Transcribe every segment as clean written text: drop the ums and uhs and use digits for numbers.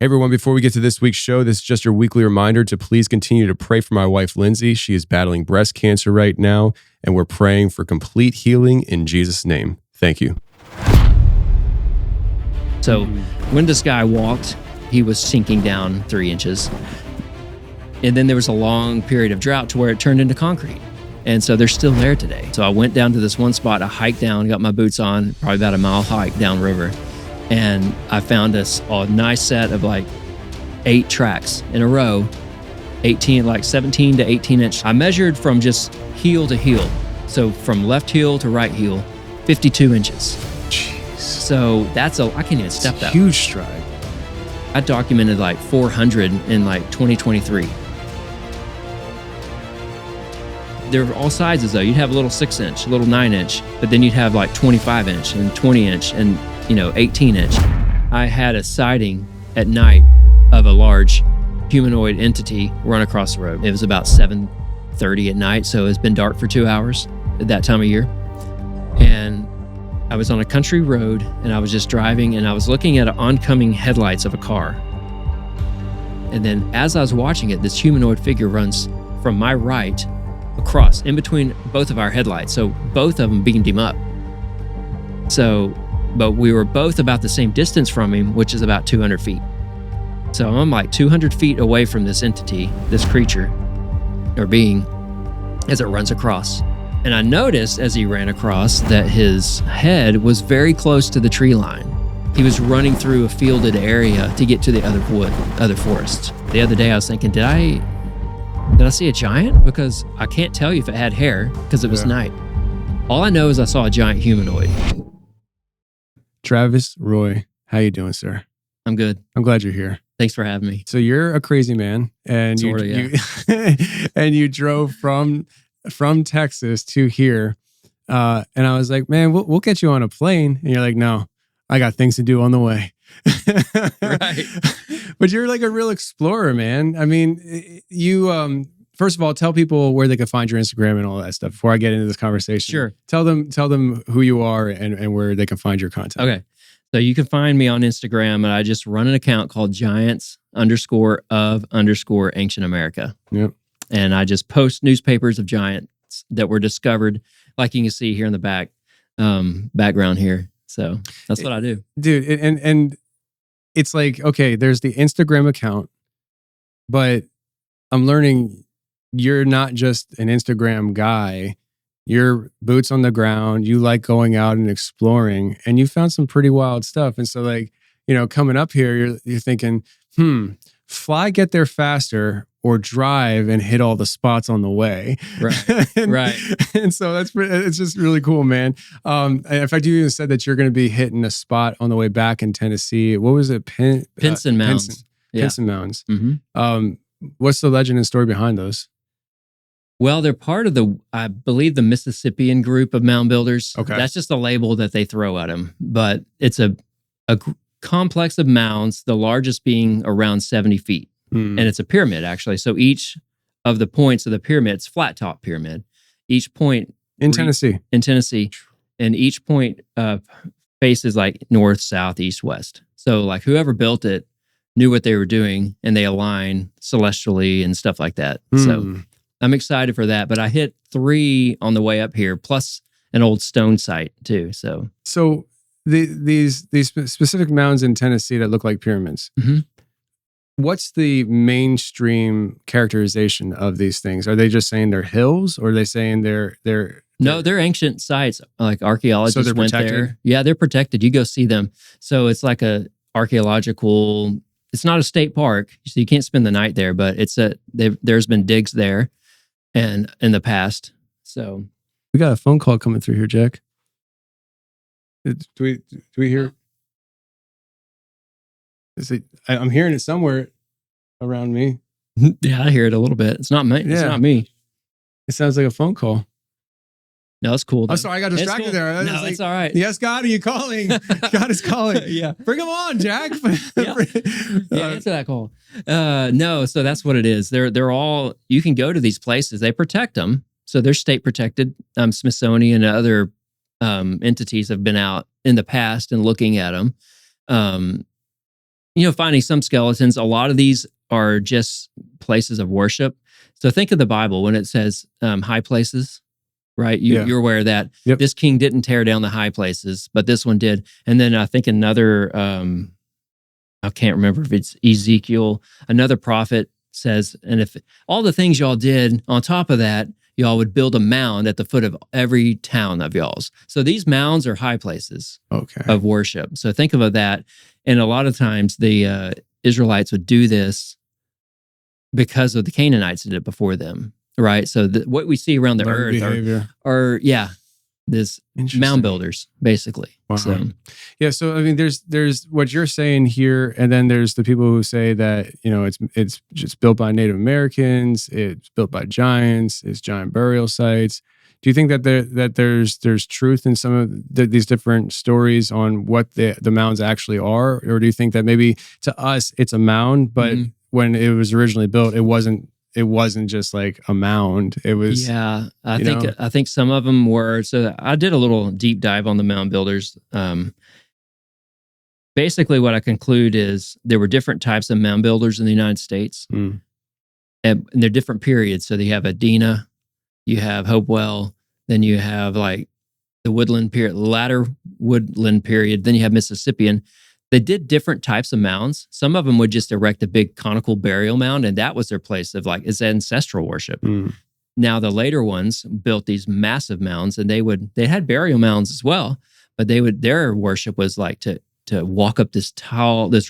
Hey everyone, before we get to this week's show, this is just your weekly reminder to please continue to pray for my wife, Lindsay. She is battling breast cancer right now, and we're praying for complete healing in Jesus' name. Thank you. So when this guy walked, he was sinking down 3 inches. And then there was a long period of drought to where it turned into concrete. And so they're still there today. So I went down to this one spot, I hiked down, got my boots on, probably about a mile hike downriver. And I found a nice set of like 8 tracks in a row, 17 to 18 inch. I measured from just heel to heel. So from left heel to right heel, 52 inches. Jeez. So I can't even step that. Huge stride. I documented like 400 in like 2023. There were all sizes though. You'd have a little 6 inch, a little 9 inch, but then you'd have like 25 inch and 20 inch and 18 inch. I had a sighting at night of a large humanoid entity run across the road. It was about 7:30 at night, so it's been dark for 2 hours at that time of year. And I was on a country road and I was just driving and I was looking at oncoming headlights of a car. And then as I was watching it, this humanoid figure runs from my right across in between both of our headlights. So both of them beamed him up. But we were both about the same distance from him, which is about 200 feet. So I'm like 200 feet away from this entity, this creature or being, as it runs across. And I noticed as he ran across that his head was very close to the tree line. He was running through a fielded area to get to the other forest. The other day I was thinking, did I see a giant? Because I can't tell you if it had hair because it was night. All I know is I saw a giant humanoid. Travis, Roy, how you doing, sir? I'm good. I'm glad you're here. Thanks for having me. So you're a crazy man, and and you drove from Texas to here, and I was like, man, we'll get you on a plane, and you're like, no, I got things to do on the way. Right. But you're like a real explorer, man. I mean, you first of all, tell people where they can find your Instagram and all that stuff before I get into this conversation. Sure. Tell them who you are and where they can find your content. Okay. So you can find me on Instagram, and I just run an account called Giants_of_Ancient America. Yep. And I just post newspapers of giants that were discovered, like you can see here in the background here. So that's what I do. Dude, and it's like, okay, there's the Instagram account, but I'm learning you're not just an Instagram guy. You're boots on the ground. You like going out and exploring, and you found some pretty wild stuff. And so, like, coming up here, you're thinking, fly, get there faster, or drive and hit all the spots on the way. Right. Right. And so it's just really cool, man. In fact, you even said that you're going to be hitting a spot on the way back in Tennessee. What was it? Pinson Mounds. Pinson Mounds. Mm-hmm. What's the legend and story behind those? Well, they're part of I believe the Mississippian group of mound builders. Okay. That's just a label that they throw at them. But it's a complex of mounds, the largest being around 70 feet. And it's a pyramid, actually. So each of the points of the pyramid, it's flat top pyramid. Each point in Tennessee, and each point faces like north, south, east, west. So like whoever built it knew what they were doing, and they align celestially and stuff like that. So I'm excited for that. But I hit 3 on the way up here, plus an old stone site too. So these specific mounds in Tennessee that look like pyramids. Mm-hmm. What's the mainstream characterization of these things? Are they just saying they're hills, or are they saying they're No, they're ancient sites. Like archaeologists they're went protected? there. Yeah, they're protected. You go see them. So it's like a archaeological. It's not a state park, so you can't spend the night there. But there's been digs there, and in the past. So we got a phone call coming through here, Jack. Do we hear? I'm hearing it somewhere around me. Yeah, I hear it a little bit. It's not me. Yeah. It's not me. It sounds like a phone call. No, it's cool. I'm sorry, I got distracted cool. there. No, it's all right. Yes, God, are you calling? God is calling. Yeah. Bring him on, Jack. Yeah, answer that call. No, so that's what it is. They're all, you can go to these places. They protect them. So they're state protected. Smithsonian and other entities have been out in the past and looking at them. finding some skeletons. A lot of these are just places of worship. So think of the Bible when it says high places, right? You're aware of that. Yep. This king didn't tear down the high places, but this one did. And then I think another, I can't remember if it's Ezekiel, another prophet says, and if all the things y'all did on top of that, y'all would build a mound at the foot of every town of y'all's. So these mounds are high places of worship. So think of that. And a lot of times the Israelites would do this because of the Canaanites did it before them, right? So what we see around the earth are this mound builders, basically. Wow. So, yeah. So, I mean, there's what you're saying here, and then there's the people who say that, it's just built by Native Americans, it's built by giants, it's giant burial sites. Do you think that there's truth in some of these different stories on what the mounds actually are? Or do you think that maybe to us it's a mound, but when it was originally built, it wasn't just like a mound. It was I think some of them were. So I did a little deep dive on the mound builders. Basically what I conclude is there were different types of mound builders in the United States. And they're different periods. So you have Adena, you have Hopewell, then you have like the woodland period, latter woodland period, then you have Mississippian. They did different types of mounds. Some of them would just erect a big conical burial mound, and that was their place of it's ancestral worship. Now the later ones built these massive mounds, and they had burial mounds as well, but their worship was like to walk up this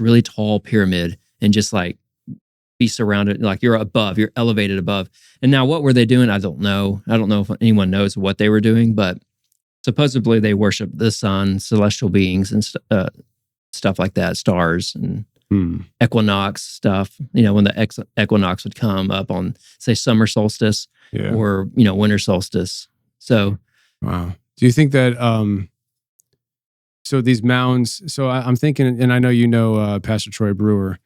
really tall pyramid and just like be surrounded, like you're elevated above. And now what were they doing? I don't know. I don't know if anyone knows what they were doing, but supposedly they worshiped the sun, celestial beings, and stuff like that, stars and equinox stuff. When the equinox would come up on, say, summer solstice or winter solstice. So, wow. Do you think that so these mounds? So I'm thinking, and I know Pastor Troy Brewer,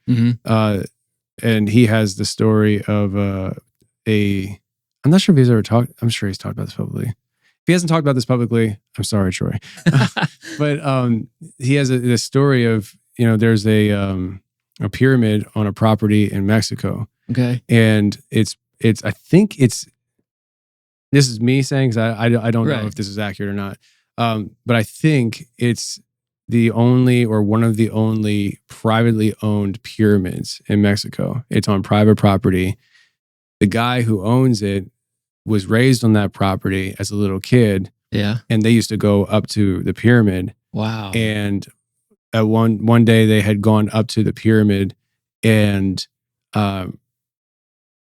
and he has the story of I'm not sure if he's ever talked. I'm sure he's talked about this publicly. If he hasn't talked about this publicly, I'm sorry, Troy. But he has this story of, there's a pyramid on a property in Mexico. Okay. And I think this is me saying, because I don't know if this is accurate or not. But I think it's the only or one of the only privately owned pyramids in Mexico. It's on private property. The guy who owns it was raised on that property as a little kid. Yeah. And they used to go up to the pyramid. Wow. And at one day they had gone up to the pyramid, and again,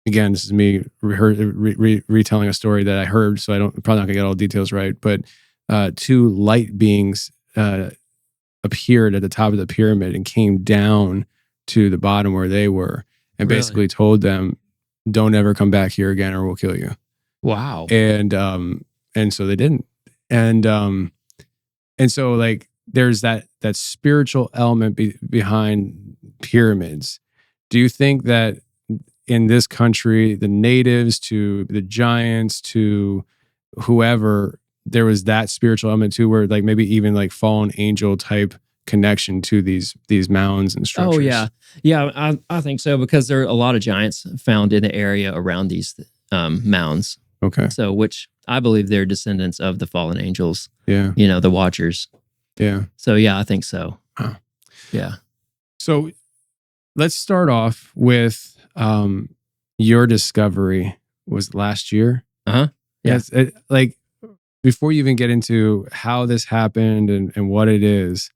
this is me retelling a story that I heard, so I'm probably not gonna get all the details right, but two light beings appeared at the top of the pyramid and came down to the bottom where they were, and basically told them, don't ever come back here again or we'll kill you. Wow. And so they didn't. And so like there's that spiritual element behind pyramids. Do you think that in this country, the natives to the giants to whoever, there was that spiritual element too, where like maybe even like fallen angel type connection to these mounds and structures? Oh yeah, I think so, because there are a lot of giants found in the area around these mounds. Okay. So, which I believe they're descendants of the fallen angels. Yeah. The Watchers. Yeah. So yeah, I think so. Huh. Yeah. So let's start off with your discovery was last year. Yeah. Yes. Like before you even get into how this happened and what it is,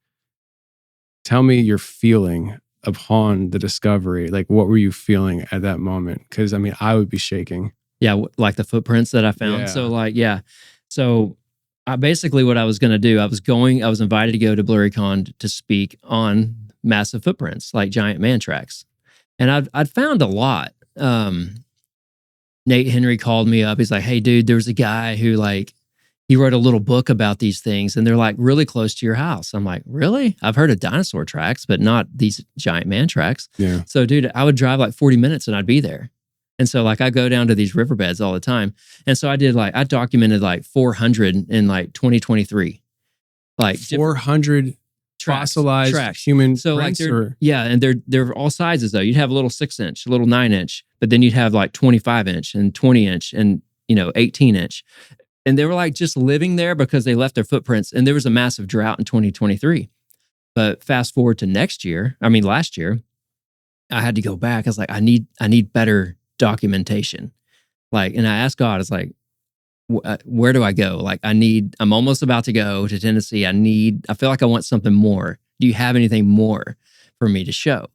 tell me your feeling upon the discovery. Like, what were you feeling at that moment? Because I mean, I would be shaking. Yeah, like the footprints that I found. Yeah. So I basically what I was going to do, I was invited to go to BlurryCon to speak on massive footprints, like giant man tracks. And I'd found a lot. Nate Henry called me up. He's like, hey, dude, there's a guy who he wrote a little book about these things, and they're like really close to your house. I'm like, really? I've heard of dinosaur tracks, but not these giant man tracks. Yeah. So dude, I would drive like 40 minutes and I'd be there. And so I go down to these riverbeds all the time. And so I documented 400 in 2023. 400 fossilized tracks. human So like prints? and they're all sizes though. You'd have a little 6-inch, a little 9-inch, but then you'd have like 25-inch and 20-inch and 18-inch. And they were like just living there because they left their footprints. And there was a massive drought in 2023. But fast forward to last year, I had to go back. I was like, I need better documentation. Like, and I asked God, I was like, where do I go? Like, I'm almost about to go to Tennessee. I feel like I want something more. Do you have anything more for me to show?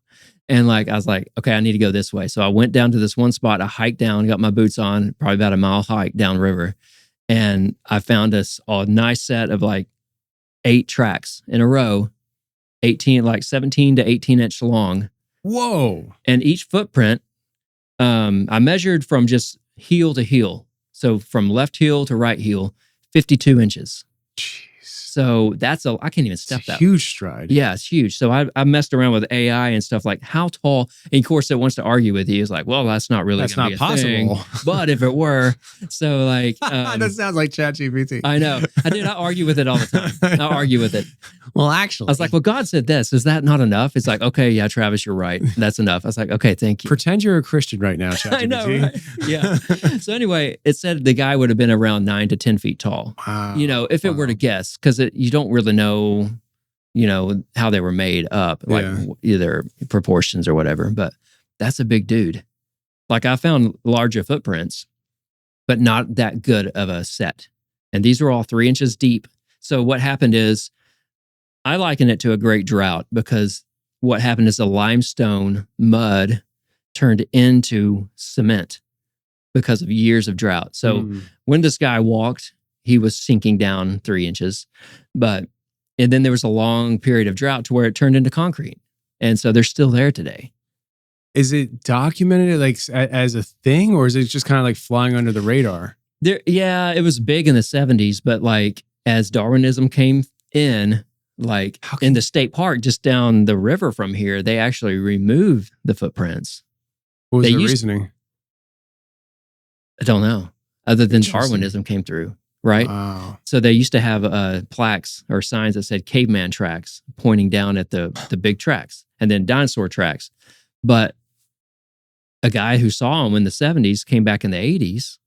And like, I was like, okay, I need to go this way. So I went down to this one spot. I hiked down, got my boots on, probably about a mile hike downriver. And I found a nice set of like 8 tracks in a row, 17 to 18-inch long. Whoa. And each footprint, I measured from just heel to heel. So from left heel to right heel, 52 inches. Jeez. So I can't even step that. Huge stride. Yeah, it's huge. So I messed around with AI and stuff like how tall. And of course, it wants to argue with you. It's like, well, that's not really going to be a possible thing. But if it were, so like, that sounds like ChatGPT. I know. I argue with it all the time. I argue with it. Well, actually, I was like, well, God said this. Is that not enough? It's like, okay, yeah, Travis, you're right. That's enough. I was like, okay, thank you. Pretend you're a Christian right now, ChatGPT. I know, right? Yeah. So anyway, it said the guy would have been around 9 to 10 feet tall. Wow. If it were to guess, because you don't really know, how they were made up, like either proportions or whatever. But that's a big dude. Like I found larger footprints, but not that good of a set. And these were all 3 inches deep. So what happened is, I liken it to a great drought because what happened is the limestone mud turned into cement because of years of drought. So when this guy walked, he was sinking down 3 inches. And then there was a long period of drought to where it turned into concrete. And so they're still there today. Is it documented like as a thing, or is it just kind of like flying under the radar? It was big in the 70s, but like as Darwinism came in, like in the state park just down the river from here, they actually removed the footprints. What was the reasoning? I don't know. Other than Darwinism came through, right? Wow. So they used to have plaques or signs that said caveman tracks pointing down at the big tracks, and then dinosaur tracks. But a guy who saw them in the 70s came back in the 80s,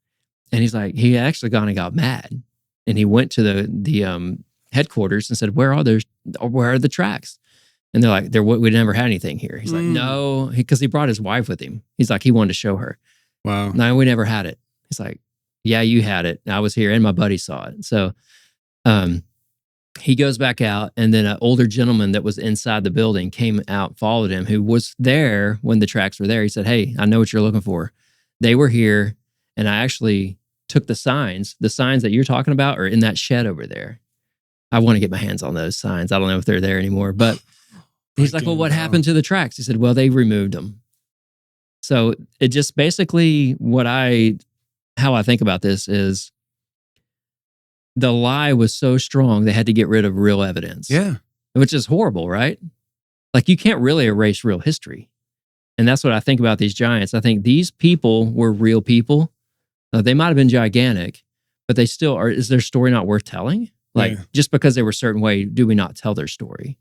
and he's like, he actually got mad, and he went to the headquarters and said, where are the tracks? And they're like, we never had anything here. He's like, no, because he brought his wife with him. He's like, he wanted to show her. Wow. No, we never had it. He's like, yeah, you had it. I was here and my buddy saw it. So he goes back out, and then an older gentleman that was inside the building came out, followed him, who was there when the tracks were there. He said, hey, I know what you're looking for. They were here, and I actually took the signs that you're talking about are in that shed over there. I want to get my hands on those signs. I don't know if they're there anymore, but he's like, well, what happened to the tracks? He said, well, they removed them. So it just basically how I think about this is the lie was so strong, they had to get rid of real evidence. Yeah. Which is horrible, right? Like you can't really erase real history. And that's what I think about these giants. I think these people were real people. They might've been gigantic, but they still are. Is their story not worth telling? Like just because they were a certain way, do we not tell their story?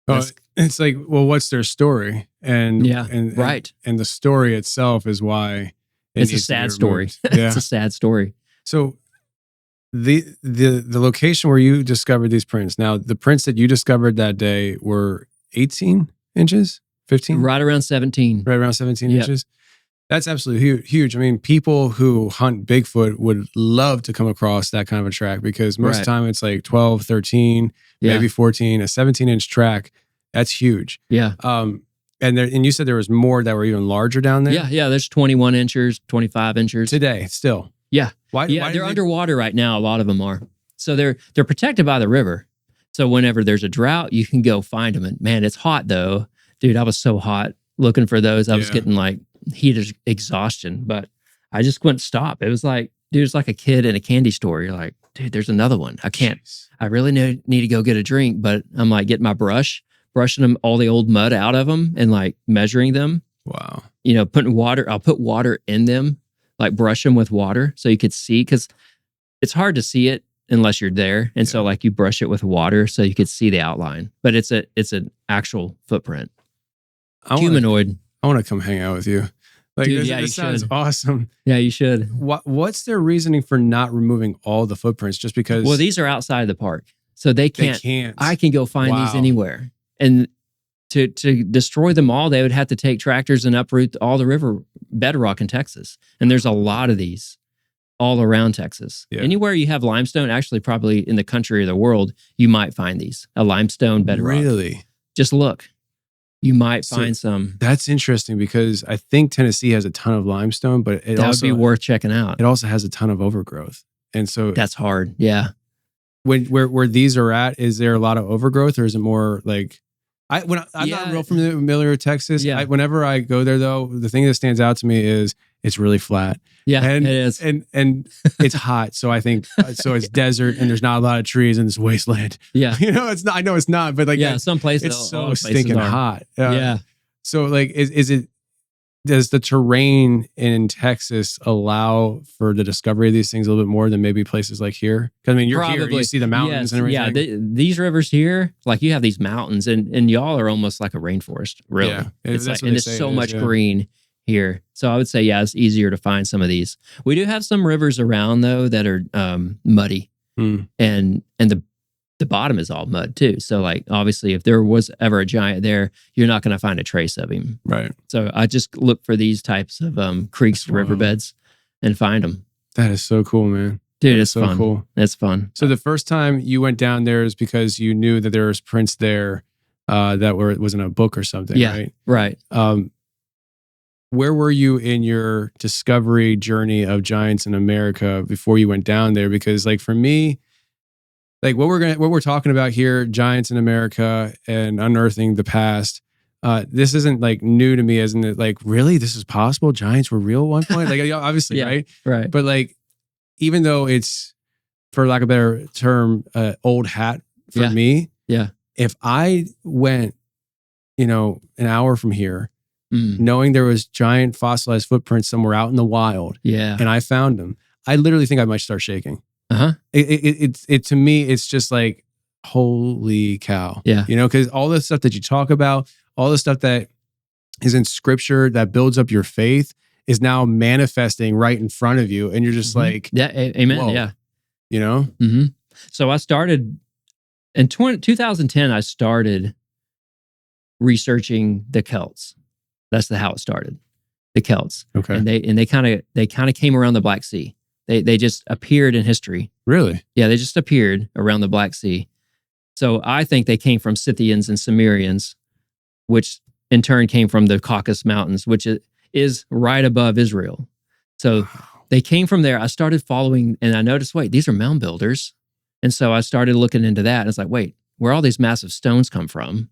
It's like, well, what's their story? And right. And the story itself is why it's a sad story. Yeah. It's a sad story. So the location where you discovered these prints, now the prints that you discovered that day were 18 inches, 15? Right around 17. Right around 17 inches. That's absolutely huge. I mean, people who hunt Bigfoot would love to come across that kind of a track because most of the time it's like 12, 13, maybe 14, a 17-inch track. That's huge. Yeah. And you said there was more that were even larger down there? Yeah. There's 21 inches, 25 inches. Today, still? Yeah. Why they're underwater right now. A lot of them are. So they're protected by the river. So whenever there's a drought, you can go find them. And man, it's hot though. Dude, I was so hot looking for those. I was getting like heat exhaustion, but I just couldn't stop. It was like, dude, it's like a kid in a candy store. You're like, dude, there's another one. I really need to go get a drink, but I'm like getting my brushing them, all the old mud out of them and like measuring them. Wow. Putting water, I'll put water in them, like brush them with water so you could see, because it's hard to see it unless you're there. And so like you brush it with water so you could see the outline. But it's an actual footprint. Humanoid. I want to come hang out with you. Like, dude, this sounds awesome. Yeah, you should. What's their reasoning for not removing all the footprints? Just because? Well, these are outside of the park, so they can't. I can go find these anywhere, and to destroy them all, they would have to take tractors and uproot all the river bedrock in Texas. And there's a lot of these all around Texas. Yeah. Anywhere you have limestone, actually, probably in the country or the world, you might find these a limestone bedrock. Really? Just look. You might find some. That's interesting because I think Tennessee has a ton of limestone, but that would be worth checking out. It also has a ton of overgrowth, and so that's hard. Yeah. Where these are at, is there a lot of overgrowth, or is it more like I'm not real familiar with Texas. Yeah. Whenever I go there, though, the thing that stands out to me is it's really flat. Yeah, and, it is, and it's hot. So I think it's desert, and there's not a lot of trees in this wasteland. Yeah, it's not. I know it's not, but like some places it's so stinking hot. Yeah. So like, is it? Does the terrain in Texas allow for the discovery of these things a little bit more than maybe places like here? Because I mean, you're here, you see the mountains and everything. Yeah, these rivers here, like you have these mountains, and y'all are almost like a rainforest, really. Yeah, it's like, and there's so much green here. So I would say, it's easier to find some of these. We do have some rivers around though that are muddy, and the bottom is all mud too. So like, obviously if there was ever a giant there, you're not going to find a trace of him. Right. So I just look for these types of creeks, riverbeds, and find them. That is so cool, man. Dude, it's so fun. Cool. It's fun. So the first time you went down there is because you knew that there was prints there that was in a book or something, right? Right. Where were you in your discovery journey of giants in America before you went down there? Because like for me, like what we're talking about here, giants in America and unearthing the past. This isn't like new to me, isn't it? Like, really, this is possible? Giants were real at one point? Like, obviously, right? Right. But like, even though it's, for lack of a better term, old hat for me. Yeah. If I went, an hour from here, knowing there was giant fossilized footprints somewhere out in the wild, and I found them, I literally think I might start shaking. It to me, it's just like, holy cow. Yeah. Because all the stuff that you talk about, all the stuff that is in scripture that builds up your faith is now manifesting right in front of you. And you're just like, amen. Whoa. Yeah. So I started in 2010, I started researching the Celts. That's how it started. The Celts. Okay. And they kind of came around the Black Sea. They just appeared in history. Really? Yeah, they just appeared around the Black Sea. So I think they came from Scythians and Cimmerians, which in turn came from the Caucasus Mountains, which is right above Israel. So they came from there. I started following, and I noticed, wait, these are mound builders. And so I started looking into that. And it's like, wait, where all these massive stones come from?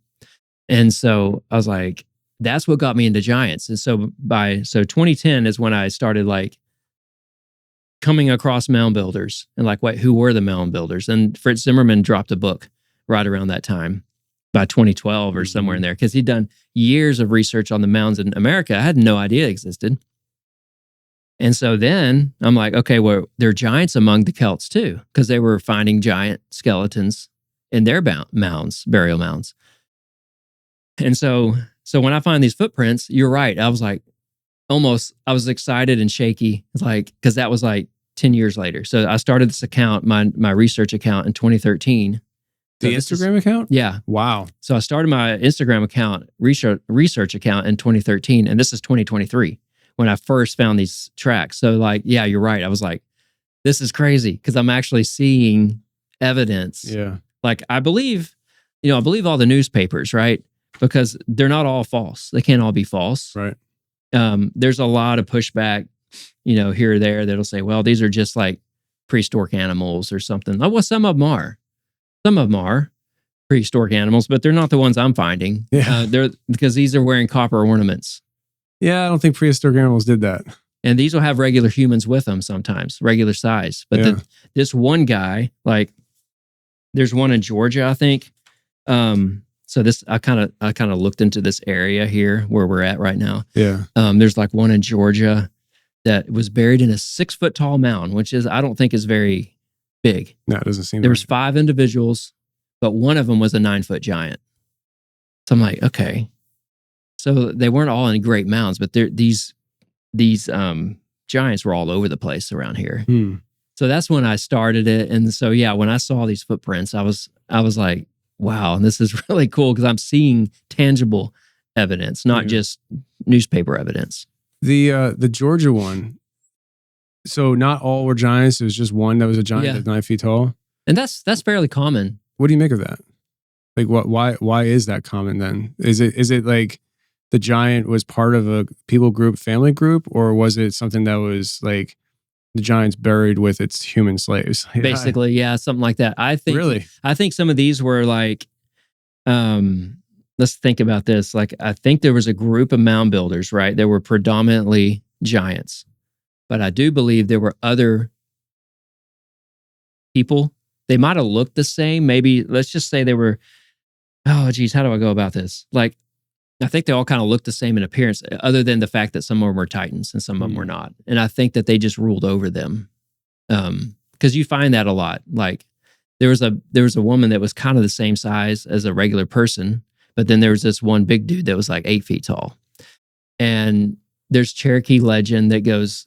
And so I was like, that's what got me into giants. And so 2010 is when I started like coming across mound builders and like, wait, who were the mound builders? And Fritz Zimmerman dropped a book right around that time, by 2012 or somewhere in there, because he'd done years of research on the mounds in America. I had no idea existed. And so then I'm like, okay, well, there are giants among the Celts too, because they were finding giant skeletons in their mounds, burial mounds. And so when I find these footprints, you're right. I was like, I was excited and shaky. It's like, because that was like 10 years later. So I started this account, my research account in 2013. The Instagram account? Yeah. Wow. So I started my Instagram account, research account in 2013, and this is 2023 when I first found these tracks. So like, yeah, you're right. I was like, this is crazy because I'm actually seeing evidence. Yeah. Like I believe all the newspapers, right? Because they're not all false. They can't all be false. Right. There's a lot of pushback, here or there that'll say, well, these are just like prehistoric animals or something. Oh, well, some of them are. Some of them are prehistoric animals, but they're not the ones I'm finding. Yeah. They're because these are wearing copper ornaments. Yeah, I don't think prehistoric animals did that. And these will have regular humans with them sometimes, regular size. But this one guy, like, there's one in Georgia, I think. So this, I kind of looked into this area here where we're at right now. Yeah. There's like one in Georgia that was buried in a 6 foot tall mound, which I don't think is very big. No, it doesn't seem There was right. 5 individuals, but one of them was a 9-foot giant. So I'm like, okay. So they weren't all in great mounds, but these giants were all over the place around here. So that's when I started it. And so, yeah, when I saw these footprints, I was like, wow, this is really cool because I'm seeing tangible evidence, not just newspaper evidence. The Georgia one. So not all were giants. It was just one that was a giant that's 9 feet tall. And that's fairly common. What do you make of that? Like, why is that common then? Is it like the giant was part of a people group, family group, or was it something that was like the giant's buried with its human slaves? Basically, yeah, something like that. I think some of these were like, let's think about this. Like, I think there was a group of mound builders, right? There were predominantly giants, but I do believe there were other people. They might have looked the same. Maybe let's just say they were. Oh, geez, how do I go about this? Like, I think they all kind of looked the same in appearance, other than the fact that some of them were Titans and some of them were not. And I think that they just ruled over them, because you find that a lot. Like, there was a woman that was kind of the same size as a regular person, but then there was this one big dude that was like 8 feet tall. And there's Cherokee legend that goes,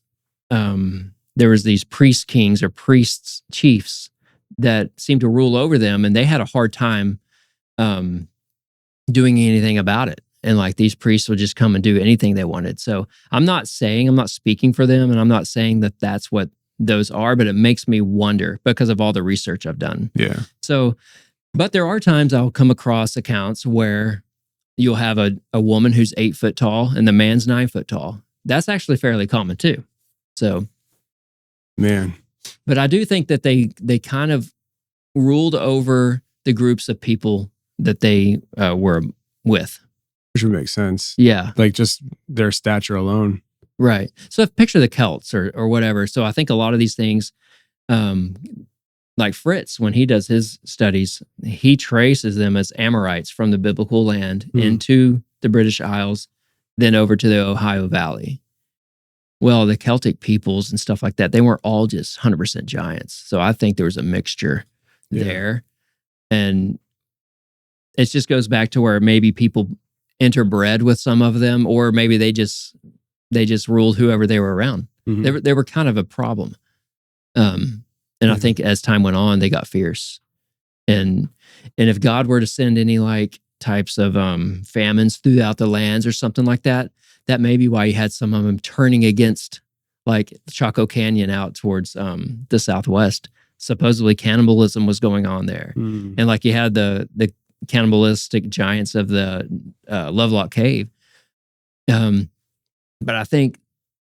there was these priest kings or priests chiefs that seemed to rule over them, and they had a hard time doing anything about it. And like, these priests would just come and do anything they wanted. So I'm not speaking for them, and I'm not saying that that's what those are, but it makes me wonder because of all the research I've done. Yeah. So, but there are times I'll come across accounts where you'll have a woman who's 8 foot tall and the man's 9 foot tall. That's actually fairly common too. So, man. But I do think that they kind of ruled over the groups of people that they were with. Which would make sense. Yeah. Like, just their stature alone. Right. So picture the Celts or whatever. So I think a lot of these things, like Fritz, when he does his studies, he traces them as Amorites from the biblical land into the British Isles, then over to the Ohio Valley. Well, the Celtic peoples and stuff like that, they weren't all just 100% giants. So I think there was a mixture there. And it just goes back to where maybe people interbred with some of them, or maybe they just ruled whoever they were around. They were kind of a problem. And I think as time went on, they got fierce. And if God were to send any like types of famines throughout the lands or something like that, that may be why you had some of them turning against like Chaco Canyon out towards the southwest. Supposedly cannibalism was going on there. And like you had the cannibalistic giants of the Lovelock Cave. But I think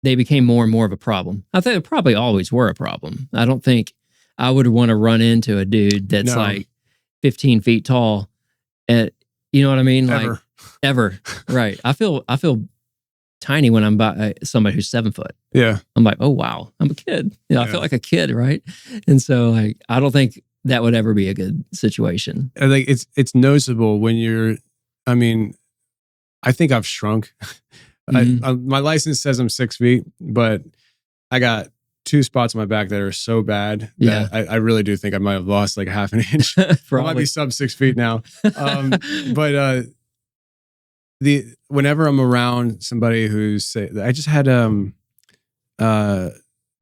they became more and more of a problem. I think they probably always were a problem. I don't think I would want to run into a dude that's like 15 feet tall. And you know what I mean? Ever. Right. I feel tiny when I'm by somebody who's 7 foot. Yeah. I'm like, oh, wow, I'm a kid. I feel like a kid, right? And so like, I don't think that would ever be a good situation. Like, it's noticeable when you're, I mean, I think I've shrunk. My license says I'm 6 feet, but I got 2 spots on my back that are so bad that I really do think I might have lost like a half an inch. I might be sub 6 feet now. But whenever I'm around somebody who's, I just had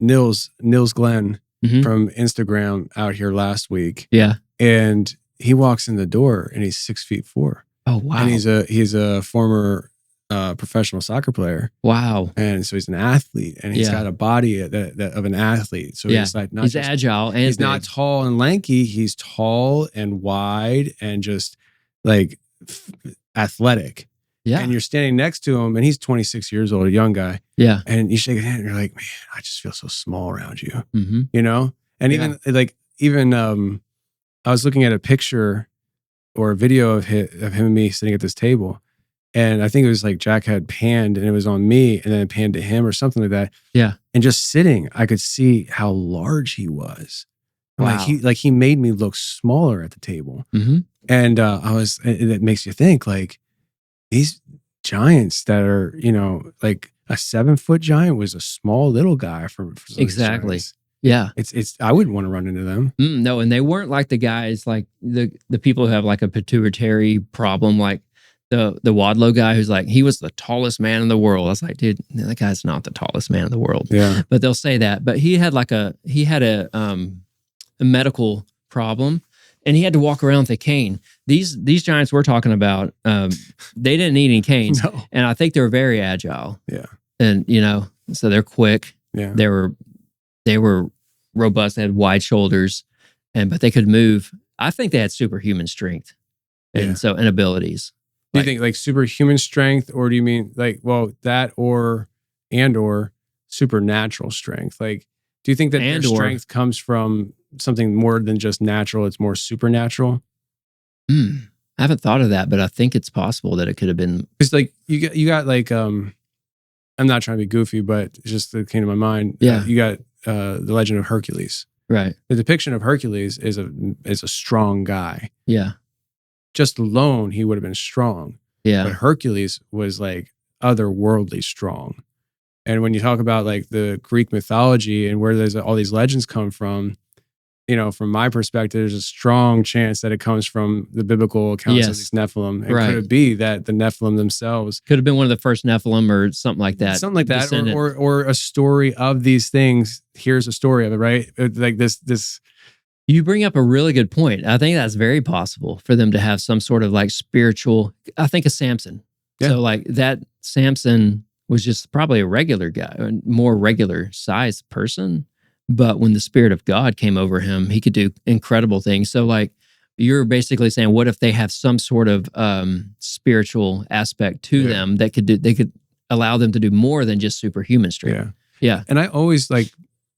Nils Glenn from Instagram out here last week. Yeah. And he walks in the door and he's 6'4". Oh, wow. And he's a former professional soccer player. Wow. And so he's an athlete, and he's got a body of an athlete. So he's like, he's agile, and he's not tall and lanky. He's tall and wide and just like athletic. Yeah. And you're standing next to him, and he's 26 years old, a young guy. Yeah. And you shake his hand, and you're like, man, I just feel so small around you. You know? And even I was looking at a picture or a video of him and me sitting at this table. And I think it was like Jack had panned, and it was on me, and then it panned to him or something like that. Yeah. And just sitting, I could see how large he was. Wow. Like he made me look smaller at the table. And it makes you think, like, these giants that are, like a 7 foot giant was a small little guy for exactly. Yeah. It's I wouldn't want to run into them. No, and they weren't like the guys, like the people who have like a pituitary problem, like the Wadlow guy who's like, he was the tallest man in the world. I was like, dude, that guy's not the tallest man in the world. Yeah. But they'll say that. But he had a medical problem, and he had to walk around with a cane. These giants we're talking about, they didn't need any canes. No. And I think they were very agile. Yeah. And so they're quick. Yeah. They were robust. They had wide shoulders, but they could move. I think they had superhuman strength and abilities. Do you think like superhuman strength, or do you mean like, well, that or supernatural strength? Like, do you think that their strength comes from something more than just natural? It's more supernatural. I haven't thought of that, but I think it's possible that it could have been. It's like you got like I'm not trying to be goofy, but it just came to my mind. Yeah, you got the Legend of Hercules. Right. The depiction of Hercules is a strong guy. Yeah. Just alone, he would have been strong. Yeah. But Hercules was like otherworldly strong. And when you talk about like the Greek mythology and where all these legends come from, from my perspective, there's a strong chance that it comes from the biblical accounts of these Nephilim. And could it be that the Nephilim themselves could have been one of the first Nephilim or something like that? Something like that, or a story of these things. Here's a story of it, right? Like this. You bring up a really good point. I think that's very possible for them to have some sort of like spiritual. I think of Samson. Yeah. So like that Samson was just probably a regular guy, a more regular sized person. But when the Spirit of God came over him, he could do incredible things. So like you're basically saying, what if they have some sort of spiritual aspect to them that they could allow them to do more than just superhuman strength? Yeah. And I always like,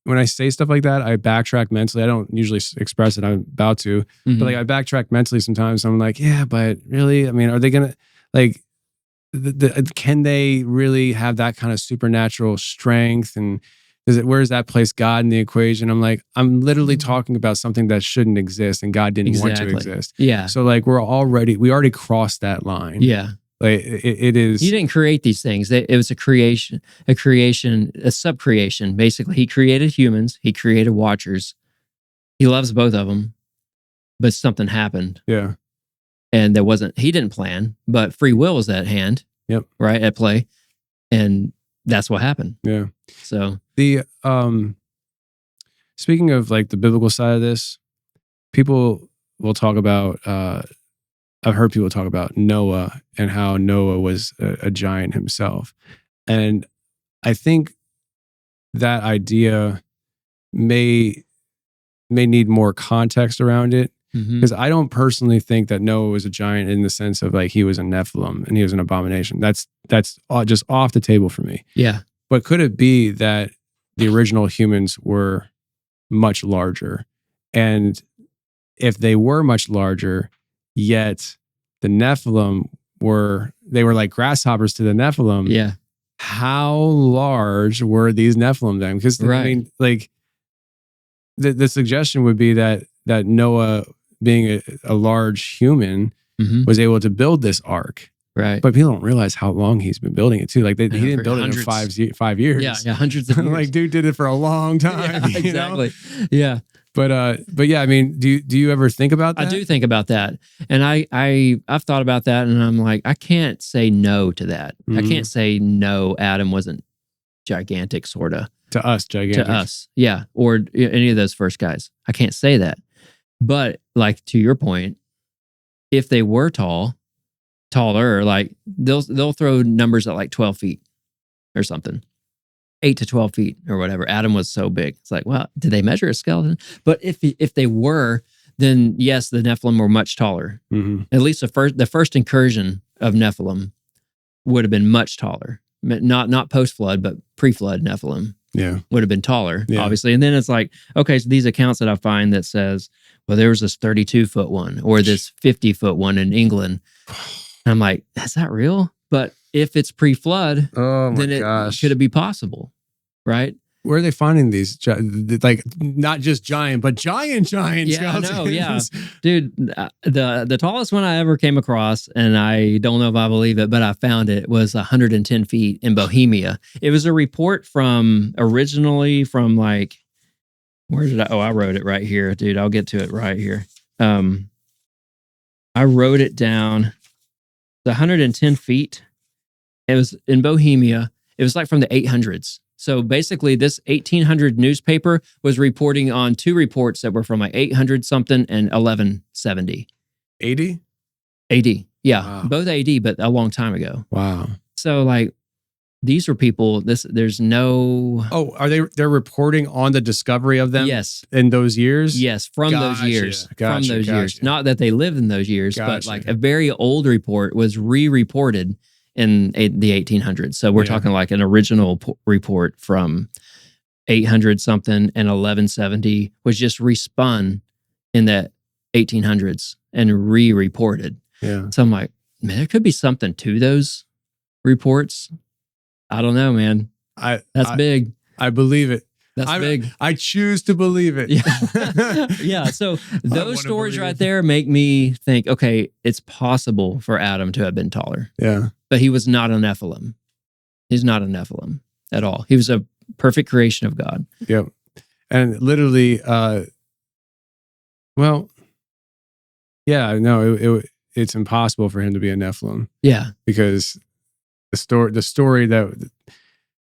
when I say stuff like that, I backtrack mentally. I don't usually express it. I'm about to, but like I backtrack mentally sometimes. I'm like, yeah, but really, I mean, are they gonna like? Can they really have that kind of supernatural strength? And where does that place God in the equation? I'm like, I'm literally talking about something that shouldn't exist, and God didn't want to exist. Yeah. So like, we already crossed that line. Yeah. Like it is. He didn't create these things. It was a sub-creation. Basically, he created humans. He created watchers. He loves both of them, but something happened. Yeah. And he didn't plan, but free will was at hand. Yep. Right, at play. And that's what happened. Yeah. So the speaking of like the biblical side of this, people will talk about I've heard people talk about Noah and how Noah was a giant himself. And I think that idea may need more context around it, because I don't personally think that Noah was a giant in the sense of like he was a Nephilim and he was an abomination. That's just off the table for me. Yeah. But could it be that the original humans were much larger? And if they were much larger, yet the Nephilim were like grasshoppers to the Nephilim. Yeah. How large were these Nephilim then? Because I mean, like the suggestion would be that Noah, being a large human, was able to build this ark. Right. But people don't realize how long he's been building it too. Like he didn't build it in 5 years. Yeah, hundreds of years. Like dude did it for a long time. Yeah, exactly. Yeah. But yeah, I mean, do you ever think about that? I do think about that. And I've thought about that, and I'm like, I can't say no to that. I can't say no, Adam wasn't gigantic, sort of. To us, gigantic. To us, yeah. Or any of those first guys. I can't say that. But like to your point, if they were taller, like they'll throw numbers at like 12 feet or something. 8 to 12 feet or whatever. Adam was so big. It's like, well, did they measure a skeleton? But if they were, then yes, the Nephilim were much taller. At least the first incursion of Nephilim would have been much taller. Not post-flood, but pre-flood Nephilim. Yeah. Would have been taller, obviously. And then it's like, okay, so these accounts that I find that says, well, there was this 32-foot one or this 50-foot one in England. And I'm like, is that real? But if it's pre-flood, then could it be possible, right? Where are they finding these? Like, not just giant, but giant yeah, I know, yeah. Dude, the tallest one I ever came across, and I don't know if I believe it, but I found it, was 110 feet in Bohemia. It was a report originally from like Where did I? Oh, I wrote it right here, dude. I'll get to it right here. I wrote it down. It's 110 feet. It was in Bohemia. It was like from the 800s. So basically, this 1800 newspaper was reporting on 2 reports that were from like 800 something and 1170. 80? AD. Yeah, Wow. both AD, but a long time ago. Wow. So like, these were people. There's no. Oh, they're reporting on the discovery of them? Yes. In those years? Yes, from those years. From those years. Not that they lived in those years, but like a very old report was re-reported in the 1800s. So we're talking like an original report from 800 something and 1170 was just respun in the 1800s and re-reported. Yeah. So I'm like, man, there could be something to those reports. I don't know, man. That's big. I believe it. That's big. I choose to believe it. Yeah. Yeah. So those stories right there make me think, okay, it's possible for Adam to have been taller. Yeah. But he was not a Nephilim. He's not a Nephilim at all. He was a perfect creation of God. Yep. And literally, well, yeah, no, it's impossible for him to be a Nephilim. Yeah. Because the story that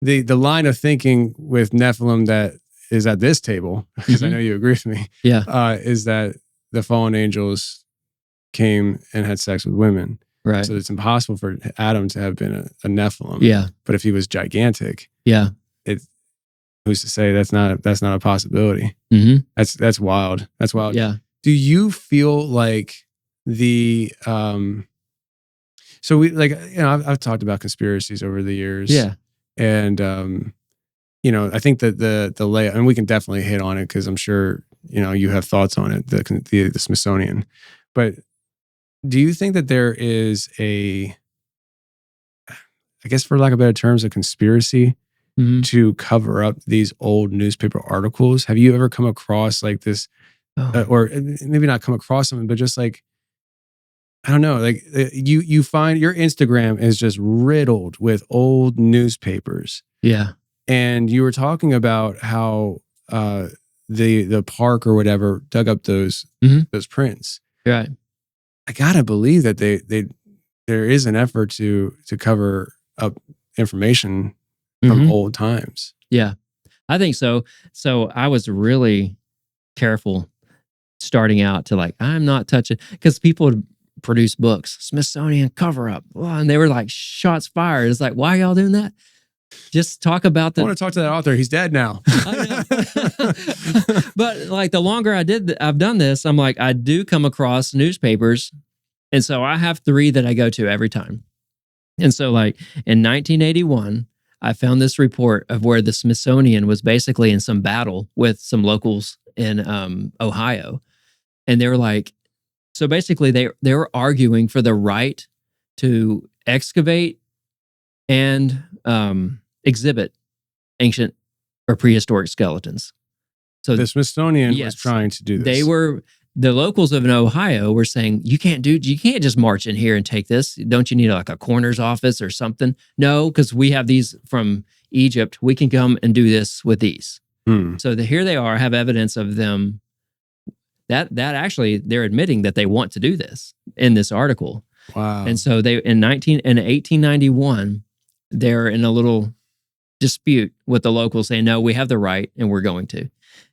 the line of thinking with Nephilim that is at this table, because I know you agree with me, is that the fallen angels came and had sex with women. Right. So it's impossible for Adam to have been a Nephilim. Yeah. But if he was gigantic, who's to say that's not a possibility? Mm-hmm. That's wild. That's wild. Yeah. Do you feel like the so we like, you know, I've talked about conspiracies over the years. Yeah. And you know, I think that the layout, and we can definitely hit on it because I'm sure, you know, you have thoughts on it, the Smithsonian. But do you think that there is I guess for lack of better terms, a conspiracy to cover up these old newspaper articles? Have you ever come across like this, or maybe not come across them, but just like, I don't know, like you find your Instagram is just riddled with old newspapers. Yeah. And you were talking about how the park or whatever dug up those prints. Right. I gotta believe that there is an effort to cover up information from old times. Yeah, I think so. So I was really careful starting out to like, I'm not touching, because people would produce books, Smithsonian cover up, and they were like shots fired. It's like, why are y'all doing that? Just talk about I want to talk to that author. He's dead now. I know. But like the longer I've done this, I'm like, I do come across newspapers. And so I have 3 that I go to every time. And so like in 1981, I found this report of where the Smithsonian was basically in some battle with some locals in Ohio. And they were like, so basically they were arguing for the right to excavate and exhibit ancient or prehistoric skeletons. So the Smithsonian was trying to do this. The locals of Ohio were saying, you can't just march in here and take this. Don't you need like a coroner's office or something? No, because we have these from Egypt. We can come and do this with these. So here they are, have evidence of them. That actually, they're admitting that they want to do this in this article. Wow. And so they in 1891, they're in a little dispute with the locals saying, no, we have the right and we're going to.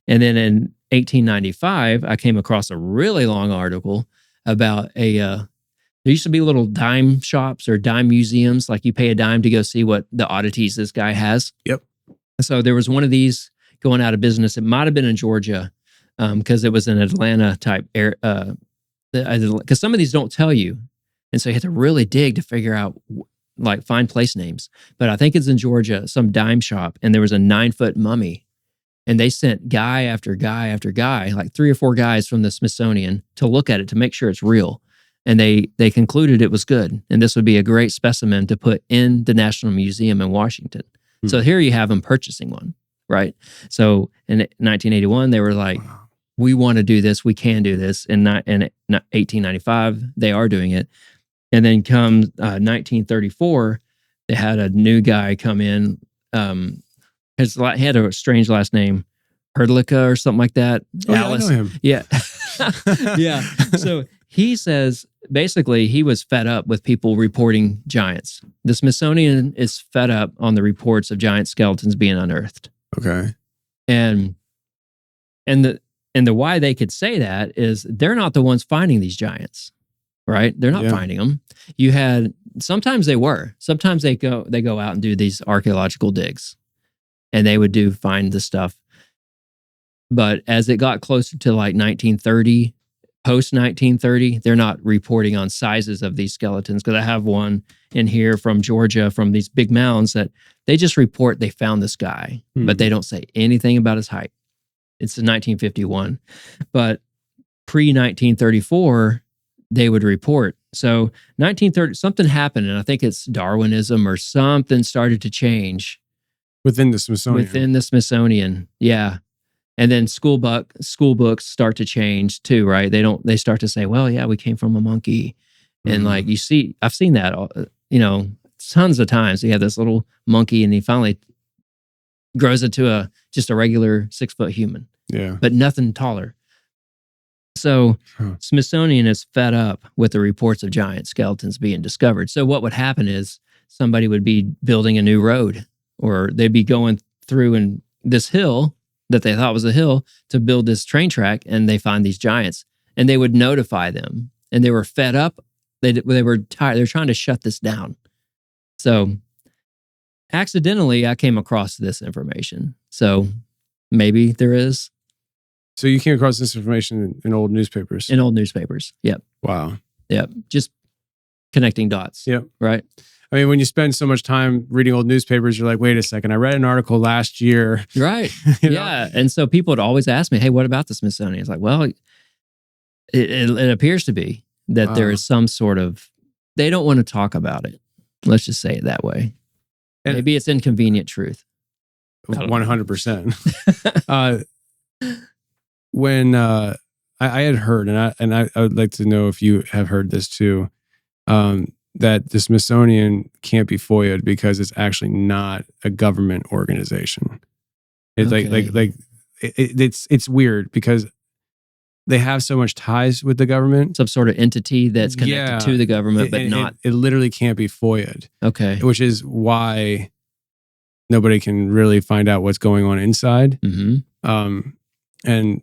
And then in 1895, I came across a really long article about there used to be little dime shops or dime museums, like you pay a dime to go see what the oddities this guy has. Yep. So there was one of these going out of business. It might have been in Georgia because it was an Atlanta type area. Because some of these don't tell you. And so you have to really dig to figure out, like find place names. But I think it's in Georgia, some dime shop, and there was a 9-foot mummy. And they sent guy after guy after guy, like 3 or 4 guys from the Smithsonian to look at it to make sure it's real. And they concluded it was good. And this would be a great specimen to put in the National Museum in Washington. So here you have them purchasing one, right? So in 1981, they were like, we want to do this. We can do this. In 1895, they are doing it. And then comes 1934, they had a new guy come in. He had a strange last name, Herdlicka or something like that. Oh, Alice. yeah, I know him. Yeah. Yeah. So he says basically he was fed up with people reporting giants. The Smithsonian is fed up on the reports of giant skeletons being unearthed. Okay. And the why they could say that is they're not the ones finding these giants, right? They're not finding them. Sometimes they were. Sometimes they go out and do these archaeological digs, and they would find the stuff. But as it got closer to like 1930, post 1930, they're not reporting on sizes of these skeletons. Because I have one in here from Georgia, from these big mounds that they just report they found this guy, but they don't say anything about his height. It's in 1951. But pre-1934, they would report. So 1930, something happened, and I think it's Darwinism or something started to change. Within the Smithsonian. Yeah. And then school books start to change too, right? They start to say, well, yeah, we came from a monkey. And like I've seen that, tons of times. You have this little monkey and he finally grows into just a regular 6-foot human. Yeah. But nothing taller. So Smithsonian is fed up with the reports of giant skeletons being discovered. So what would happen is somebody would be building a new road, or they'd be going through in this hill that they thought was a hill to build this train track, and they find these giants, and they would notify them, and they were fed up. They were tired. They're trying to shut this down. So accidentally, I came across this information. So maybe there is. So you came across this information in old newspapers? In old newspapers. Yep. Wow. Yep. Just connecting dots. Yep. Right. I mean, when you spend so much time reading old newspapers, you're like, wait a second, I read an article last year. Right. Yeah. And so people would always ask me, hey, what about the Smithsonian? It's like, well, it appears to be that there is some sort of, they don't want to talk about it. Let's just say it that way. And maybe it's inconvenient truth. 100%. When I had heard, and I would like to know if you have heard this too, that the Smithsonian can't be FOIA'd because it's actually not a government organization. It's it's weird because they have so much ties with the government. Some sort of entity that's connected to the government, but not. It literally can't be FOIA'd. Okay. Which is why nobody can really find out what's going on inside. Mm-hmm. And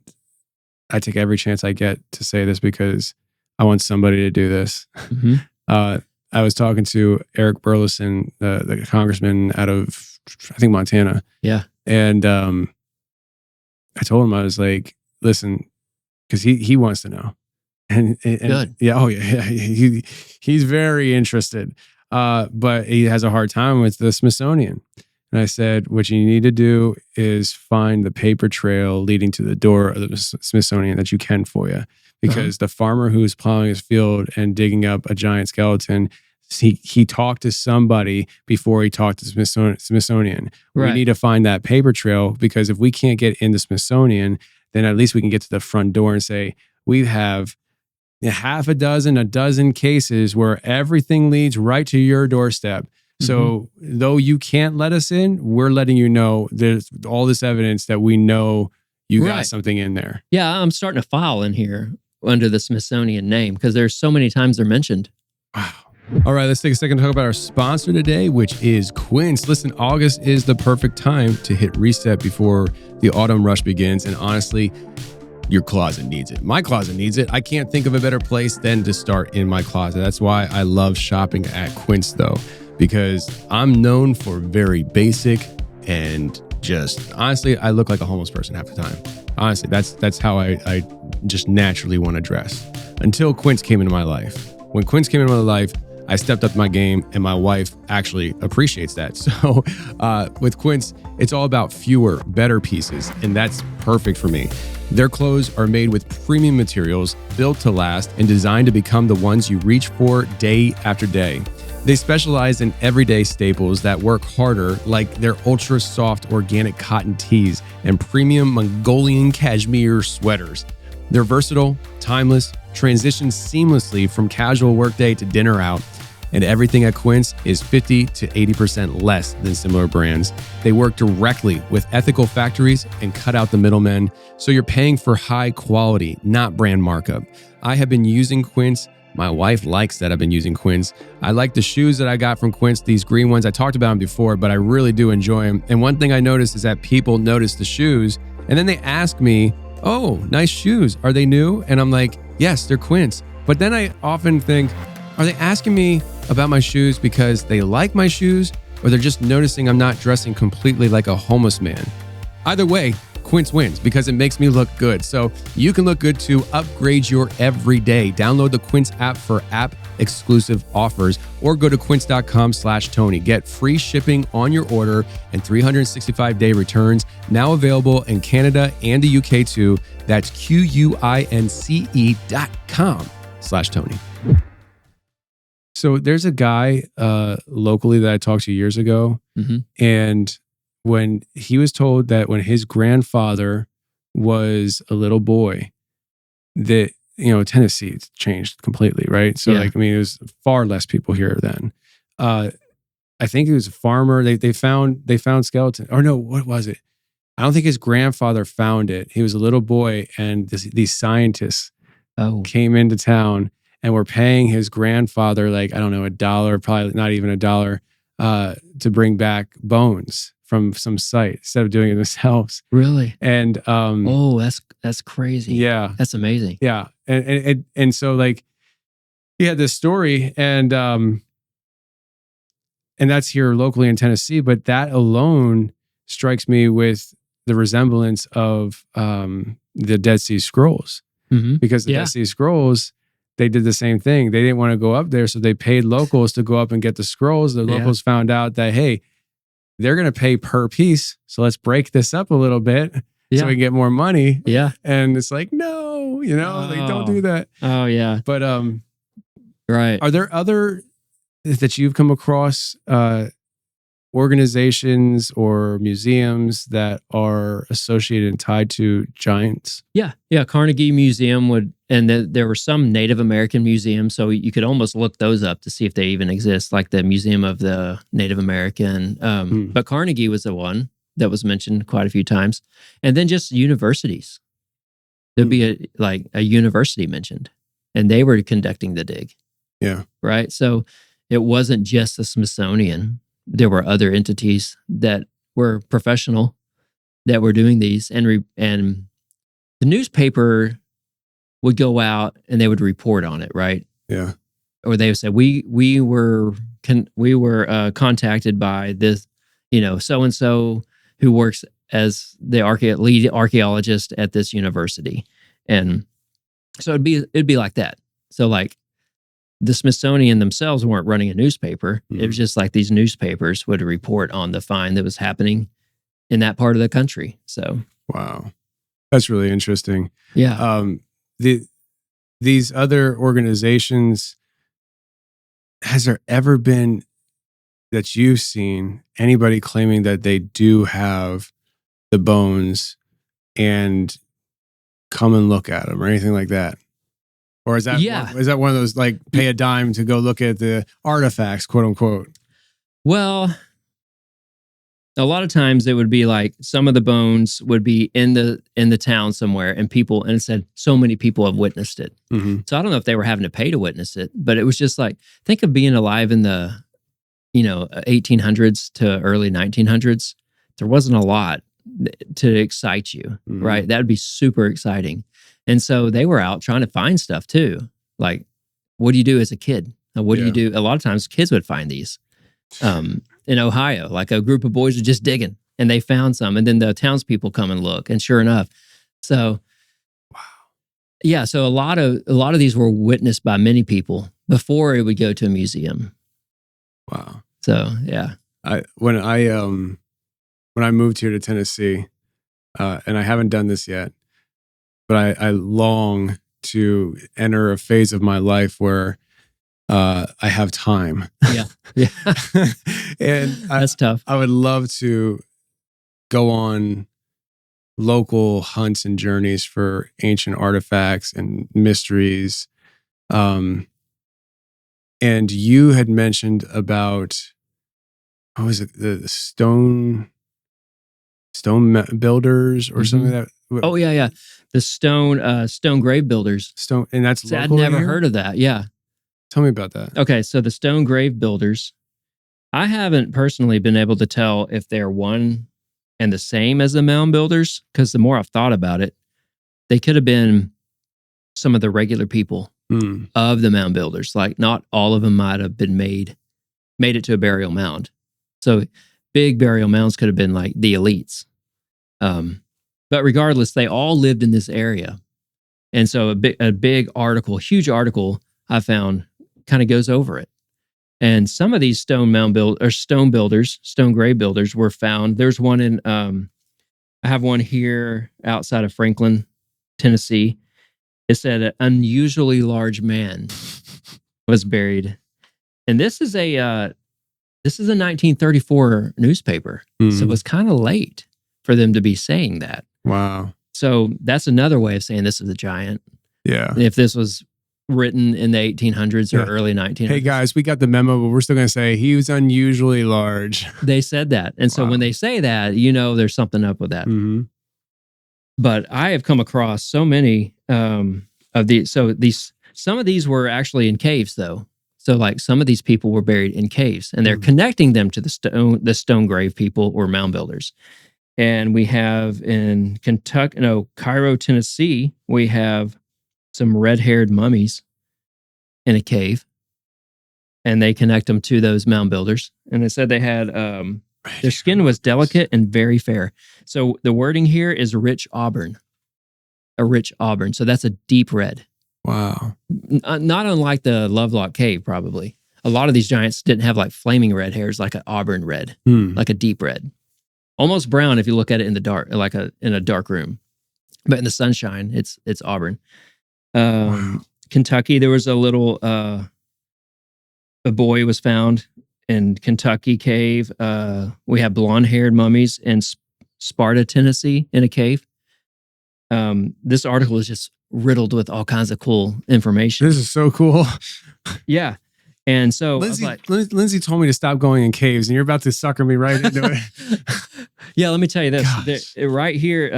I take every chance I get to say this because I want somebody to do this. Mm-hmm. I was talking to Eric Burleson, the congressman out of, I think, Montana. Yeah. And I told him, I was like, listen, because he wants to know. And good. Yeah. Oh, yeah. He's very interested. But he has a hard time with the Smithsonian. And I said, what you need to do is find the paper trail leading to the door of the Smithsonian that you can FOIA. Because the farmer who's plowing his field and digging up a giant skeleton, he talked to somebody before he talked to the Smithsonian. Right. We need to find that paper trail, because if we can't get in the Smithsonian, then at least we can get to the front door and say, we have a dozen cases where everything leads right to your doorstep. So though you can't let us in, we're letting you know there's all this evidence that we know you got something in there. Yeah, I'm starting to file in here under the Smithsonian name because there's so many times they're mentioned. Wow. All right, let's take a second to talk about our sponsor today, which is Quince. Listen, August is the perfect time to hit reset before the autumn rush begins. And honestly, your closet needs it. My closet needs it. I can't think of a better place than to start in my closet. That's why I love shopping at Quince, though, because I'm known for very basic and just, honestly, I look like a homeless person half the time. Honestly, that's how I just naturally want to dress. Until Quince came into my life. When Quince came into my life, I stepped up my game, and my wife actually appreciates that. So with Quince, it's all about fewer, better pieces, and that's perfect for me. Their clothes are made with premium materials, built to last, and designed to become the ones you reach for day after day. They specialize in everyday staples that work harder, like their ultra soft organic cotton tees and premium Mongolian cashmere sweaters. They're versatile, timeless, transition seamlessly from casual workday to dinner out. and everything at Quince is 50 to 80% less than similar brands. They work directly with ethical factories and cut out the middlemen, so you're paying for high quality, not brand markup. I have been using Quince. My wife likes that I've been using Quince. I like the shoes that I got from Quince, these green ones. I talked about them before, but I really do enjoy them. And one thing I noticed is that people notice the shoes and then they ask me, "Oh, nice shoes. Are they new?" And I'm like, "Yes, they're Quince." But then I often think, are they asking me about my shoes because they like my shoes, or they're just noticing I'm not dressing completely like a homeless man? Either way, Quince wins because it makes me look good. So you can look good too. Upgrade your everyday. Download the Quince app for app-exclusive offers or go to quince.com/Tony. Get free shipping on your order and 365-day returns. Now available in Canada and the UK too. That's QUINCE.com/Tony. So there's a guy locally that I talked to years ago, and when he was told that when his grandfather was a little boy, that, Tennessee changed completely, right? So it was far less people here then. I think he was a farmer. They found skeleton. Or no, what was it? I don't think his grandfather found it. He was a little boy, and these scientists came into town and were paying his grandfather, like, I don't know, $1, probably not even $1, to bring back bones from some site instead of doing it themselves. Really? And that's crazy. Yeah. That's amazing. Yeah. And so, like, he had this story, and that's here locally in Tennessee, but that alone strikes me with the resemblance of the Dead Sea Scrolls. Because the Dead Sea Scrolls, they did the same thing. They didn't want to go up there, so they paid locals to go up and get the scrolls. The locals found out that, hey, they're going to pay per piece, so let's break this up a little bit so we can get more money. Yeah. And it's like, no, like, don't do that. Oh, yeah. But right. are there other that you've come across organizations or museums that are associated and tied to giants? Yeah. Carnegie Museum and there were some Native American museums, so you could almost look those up to see if they even exist, like the Museum of the Native American. But Carnegie was the one that was mentioned quite a few times. And then just universities. There'd be a university mentioned, and they were conducting the dig. Yeah. Right. So it wasn't just the Smithsonian. There were other entities that were professional that were doing these, and the newspaper would go out and they would report on it, right? Yeah. Or they would say, we were contacted by this, so and so who works as the lead archaeologist at this university, and so it'd be like that. So like, the Smithsonian themselves weren't running a newspaper. It was just like these newspapers would report on the find that was happening in that part of the country. So, wow, that's really interesting. Yeah. These other organizations, has there ever been that you've seen anybody claiming that they do have the bones and come and look at them or anything like that? Or is that one of those, like, pay a dime to go look at the artifacts, quote unquote? Well, a lot of times it would be like some of the bones would be in the town somewhere, and it said so many people have witnessed it. So I don't know if they were having to pay to witness it, but it was just like, think of being alive in the 1800s to early 1900s. There wasn't a lot to excite you, right? That would be super exciting. And so they were out trying to find stuff too. Like, what do you do as a kid? What do you do? A lot of times kids would find these. In Ohio, like a group of boys were just digging and they found some, and then the townspeople come and look, and sure enough. So, wow. Yeah. So a lot of these were witnessed by many people before it would go to a museum. Wow. So, yeah. When I moved here to Tennessee, and I haven't done this yet, but I long to enter a phase of my life where I have time. Yeah. And that's tough. I would love to go on local hunts and journeys for ancient artifacts and mysteries. And you had mentioned about, what was it, the stone builders or something like that. Oh yeah. The stone grave builders. Stone, and that's See, I'd local never here? heard of that. Yeah. Tell me about that. Okay, so the stone grave builders, I haven't personally been able to tell if they're one and the same as the mound builders, because the more I've thought about it, they could have been some of the regular people of the mound builders. Like not all of them might have been made it to a burial mound. So big burial mounds could have been like the elites. But regardless, they all lived in this area. And so a big article, huge article I found kind of goes over it. And some of these stone grave builders were found. There's one in, I have one here outside of Franklin, Tennessee. It said an unusually large man was buried. And this is a 1934 newspaper. So it was kind of late for them to be saying that. Wow. So that's another way of saying this is a giant. Yeah. If this was written in the 1800s or early 1900s. Hey guys, we got the memo, but we're still going to say he was unusually large. They said that. And so when they say that, there's something up with that. But I have come across so many of these. So some of these were actually in caves though. So like some of these people were buried in caves and they're connecting them to the stone grave people or mound builders. And we have in Cairo, Tennessee, we have some red-haired mummies in a cave, and they connect them to those mound builders. And they said they had their skin was delicate and very fair. So the wording here is rich auburn, a rich auburn. So that's a deep red. Wow. Not unlike the Lovelock Cave, probably. A lot of these giants didn't have like flaming red hairs, like an auburn red, like a deep red, almost brown if you look at it in the dark, like in a dark room. But in the sunshine, it's auburn. Wow. Kentucky, there was a boy was found in Kentucky cave. We have blonde-haired mummies in Sparta, Tennessee, in a cave. This article is just riddled with all kinds of cool information. This is so cool. Yeah. And so Lindsay told me to stop going in caves, and you're about to sucker me right into it. Yeah, let me tell you this. Right here,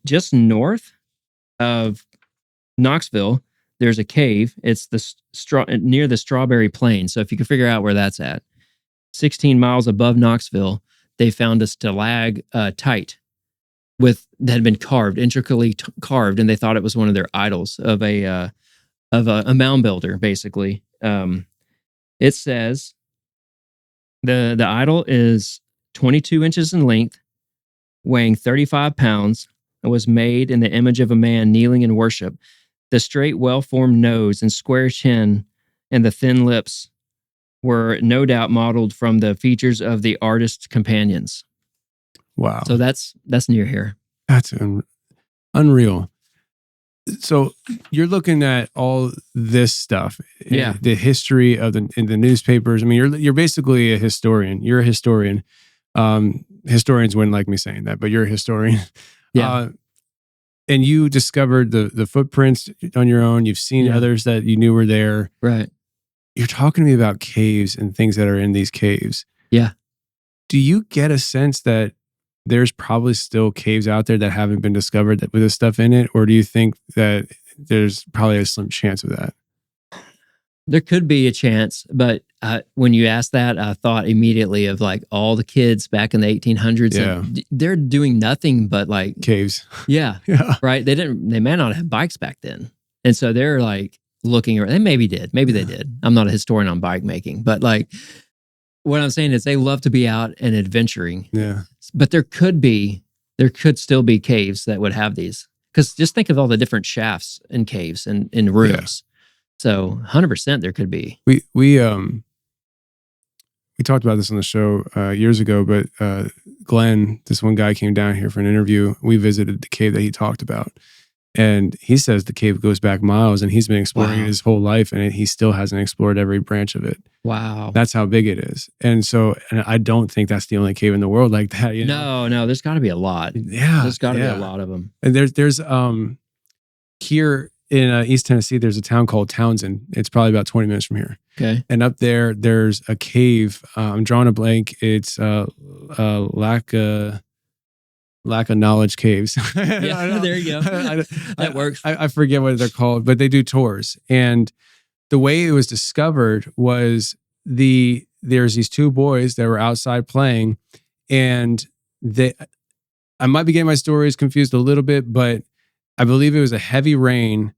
just north of Knoxville, there's a cave. It's near the Strawberry Plain. So if you can figure out where that's at, 16 miles above Knoxville, they found a stalactite that had been carved, intricately carved, and they thought it was one of their idols of a mound builder. Basically, it says the idol is 22 inches in length, weighing 35 pounds. It was made in the image of a man kneeling in worship. The straight, well-formed nose and square chin and the thin lips were no doubt modeled from the features of the artist's companions. Wow. So that's near here. That's unreal. So you're looking at all this stuff, the history of in the newspapers. I mean, you're basically a historian. You're a historian. Historians wouldn't like me saying that, but you're a historian. Yeah. And you discovered the footprints on your own. You've seen others that you knew were there. Right. You're talking to me about caves and things that are in these caves. Yeah. Do you get a sense that there's probably still caves out there that haven't been discovered with this stuff in it? Or do you think that there's probably a slim chance of that? There could be a chance, but when you asked that, I thought immediately of like all the kids back in the 1800s. Yeah. And they're doing nothing but like caves. Yeah. Right. They may not have bikes back then. And so they're like looking around. They maybe did. Maybe they did. I'm not a historian on bike making, but like what I'm saying is they love to be out and adventuring. Yeah. But there could still be caves that would have these. Because just think of all the different shafts in caves and in rooms. Yeah. So 100% there could be. We talked about this on the show years ago, but Glenn, this one guy, came down here for an interview. We visited the cave that he talked about. And he says the cave goes back miles, and he's been exploring it his whole life, and he still hasn't explored every branch of it. Wow. That's how big it is. And so, and I don't think that's the only cave in the world like that. You know? No, there's got to be a lot. Yeah. There's got to be a lot of them. And there's here in East Tennessee, there's a town called Townsend. It's probably about 20 minutes from here. Okay. And up there, there's a cave. I'm drawing a blank. It's lack of knowledge caves. Yeah, there you go. That works. I forget what they're called, but they do tours. And the way it was discovered was there's these two boys that were outside playing, and I might be getting my stories confused a little bit, but I believe it was a heavy rain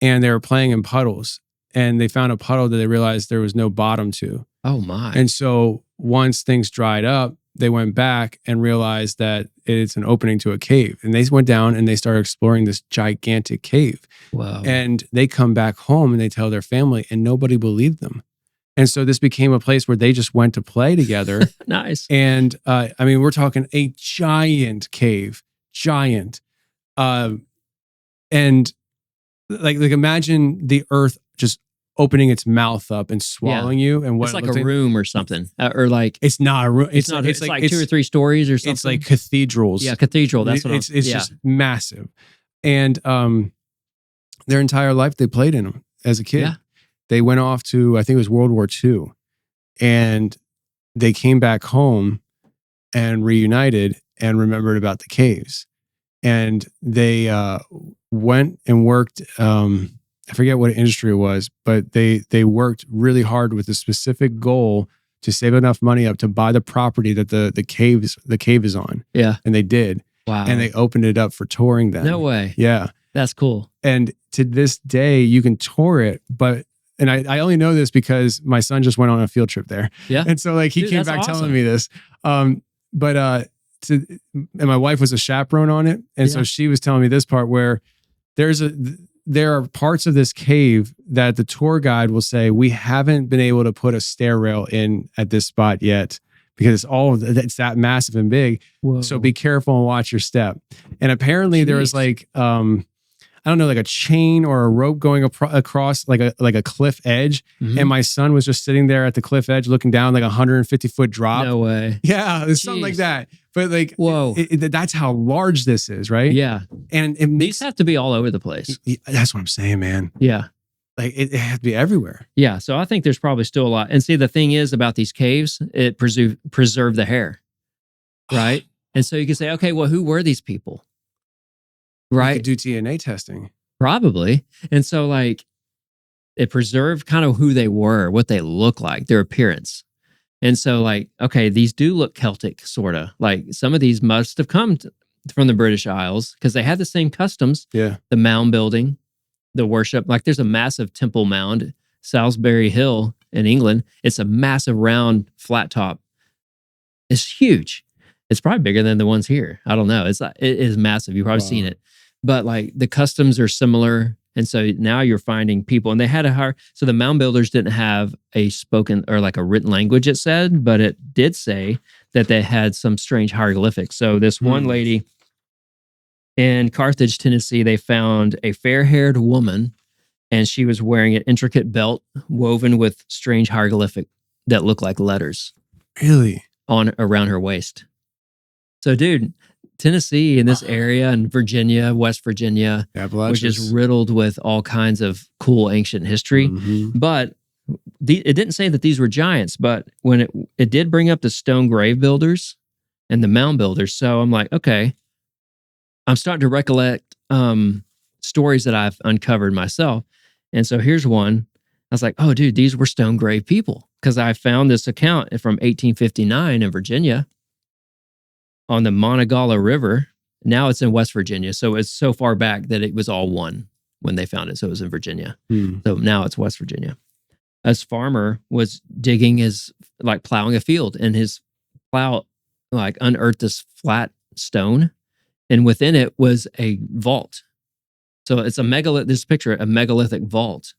and they were playing in puddles, and they found a puddle that they realized there was no bottom to. Oh my. And so once things dried up, they went back and realized that it's an opening to a cave. And they went down and they started exploring this gigantic cave. Wow. And they come back home and they tell their family, and nobody believed them. And so this became a place where they just went to play together. Nice. And I mean, we're talking a giant cave, giant. And like imagine the earth just opening its mouth up and swallowing you. And what it's like a room or something, or like it's not a room. It's like 2 or 3 stories or something. It's like cathedrals. Yeah, cathedral. That's what it's just massive. And their entire life they played in them as a kid. Yeah. They went off to, I think it was World War II, and they came back home and reunited and remembered about the caves. And they went and worked, I forget what industry it was, but they worked really hard with a specific goal to save enough money up to buy the property that the cave is on. Yeah. And they did. Wow. And they opened it up for touring then. No way. Yeah. That's cool. And to this day, you can tour it, and I only know this because my son just went on a field trip there. Yeah. And so like he came back telling me this. And my wife was a chaperone on it. And so she was telling me this part where there are parts of this cave that the tour guide will say, we haven't been able to put a stair rail in at this spot yet because it's that massive and big. Whoa. So be careful and watch your step. And apparently there was like, I don't know, like a chain or a rope going across like a cliff edge. Mm-hmm. And my son was just sitting there at the cliff edge looking down like a 150-foot drop. No way. Yeah, it's something like that. But like, whoa, that's how large this is, right? Yeah. And these have to be all over the place. That's what I'm saying, man. Yeah. Like it has to be everywhere. Yeah. So I think there's probably still a lot. And see, the thing is about these caves, it preserve the hair, right? And so you can say, okay, well, who were these people? Right. You could do DNA testing. Probably. And so like it preserved kind of who they were, what they look like, their appearance. And so like, okay, these do look Celtic, sort of. Like some of these must have come from the British Isles because they had the same customs. Yeah. The mound building, the worship. Like there's a massive temple mound, Salisbury Hill in England. It's a massive round flat top. It's huge. It's probably bigger than the ones here. I don't know. It is massive. You've probably seen it. But like the customs are similar. And so now you're finding people, and they had so the mound builders didn't have a spoken or like a written language, it said, but it did say that they had some strange hieroglyphics. So this one lady in Carthage, Tennessee, they found a fair-haired woman, and she was wearing an intricate belt woven with strange hieroglyphic that looked like letters. Really? Around her waist. So dude, Tennessee in this area, and Virginia, West Virginia, which is riddled with all kinds of cool ancient history. Mm-hmm. But it didn't say that these were giants, but when it did bring up the stone grave builders and the mound builders. So I'm like, okay, I'm starting to recollect stories that I've uncovered myself. And so here's one. I was like, oh, dude, these were stone grave people, because I found this account from 1859 in Virginia, on the Monongahela River. Now it's in West Virginia. So it's so far back that it was all one when they found it. So it was in Virginia. So now it's West Virginia. This farmer was digging plowing a field, and his plow unearthed this flat stone, and within it was a vault. So it's a megalithic vault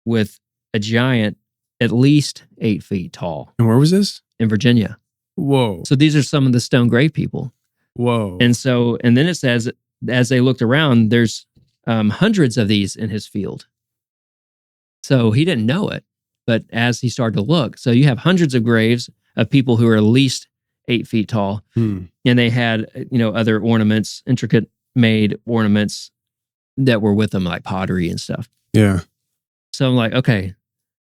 with a giant, at least 8 feet tall. And where was this? In Virginia. Whoa. So these are some of the stone grave people. Whoa. And then it says, as they looked around, there's hundreds of these in his field. So he didn't know it, but as he started to look, so you have hundreds of graves of people who are at least 8 feet tall. And they had, other ornaments, intricate made ornaments that were with them, like pottery and stuff. Yeah. So I'm like, okay,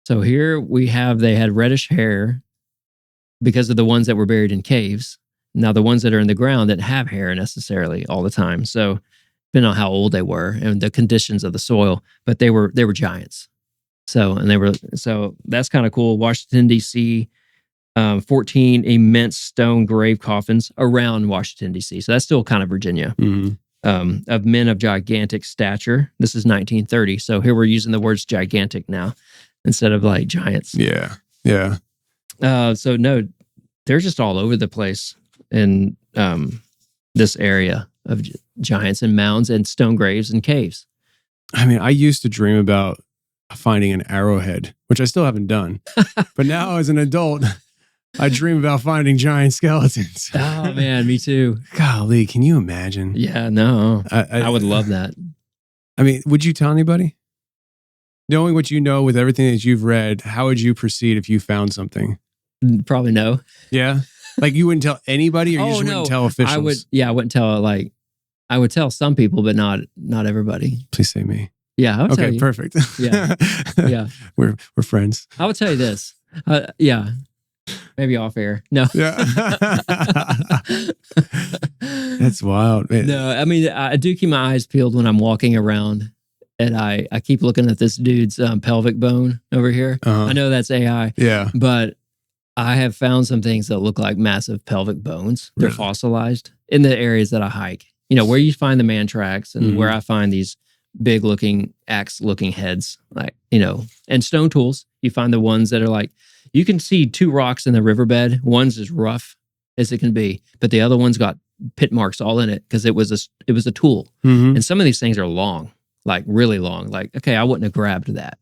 so here they had reddish hair because of the ones that were buried in caves. Now the ones that are in the ground didn't have hair necessarily all the time. So depending on how old they were and the conditions of the soil, but they were giants. So that's kind of cool. Washington, D.C., 14 immense stone grave coffins around Washington, D.C. So that's still kind of Virginia. Of men of gigantic stature. This is 1930. So here we're using the words gigantic now instead of like giants. Yeah. Yeah. So no, they're just all over the place in this area of giants and mounds and stone graves and caves. I mean, I used to dream about finding an arrowhead, which I still haven't done. But now as an adult, I dream about finding giant skeletons. Oh man, me too. Golly, can you imagine? Yeah, no. I would love that. I mean, would you tell anybody? Knowing what you know with everything that you've read, how would you proceed if you found something? Probably no. Yeah? Like you wouldn't tell anybody, or you just wouldn't tell officials? I wouldn't tell, I would tell some people, but not everybody. Please say me. Yeah, I would tell you. Okay, perfect. Yeah. Yeah. We're friends. I would tell you this. Yeah. Maybe off air. No. Yeah. That's wild, man. No, I mean, I do keep my eyes peeled when I'm walking around, and I keep looking at this dude's pelvic bone over here. I know that's AI. Yeah. But I have found some things that look like massive pelvic bones. They're fossilized in the areas that I hike. You know, where you find the man tracks and where I find these big looking axe looking heads, like, you know, and stone tools. You find the ones that are like, you can see two rocks in the riverbed. One's as rough as it can be, but the other one's got pit marks all in it because it was a tool. And some of these things are long, like really long. Like, okay, I wouldn't have grabbed that.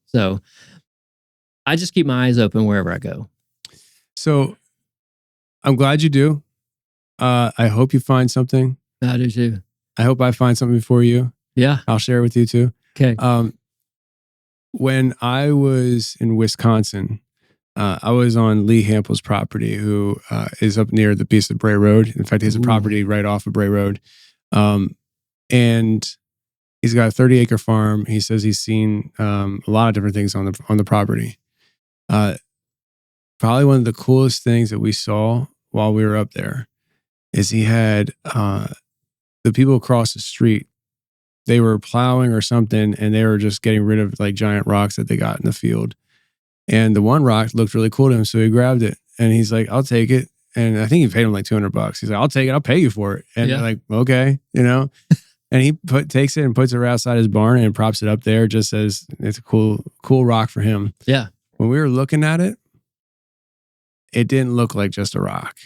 So I just keep my eyes open wherever I go. So I'm glad you do. I hope you find something. I do too. I hope I find something for you. Yeah. I'll share it with you too. Okay. When I was in Wisconsin, I was on Lee Hampel's property, who is up near the piece of Bray Road. In fact, he has a property right off of Bray Road. And he's got a 30-acre farm. He says he's seen a lot of different things on the property. Probably one of the coolest things that we saw while we were up there is he had the people across the street. They were plowing or something, and they were just getting rid of like giant rocks that they got in the field. And the one rock looked really cool to him, so he grabbed it. And he's like, "I'll take it." And I think he paid him like $200. He's like, "I'll take it. I'll pay you for it." And they're like, "Okay," you know. And he takes it and puts it right outside his barn and props it up there, just as it's a cool rock for him. Yeah. When we were looking at it, it didn't look like just a rock.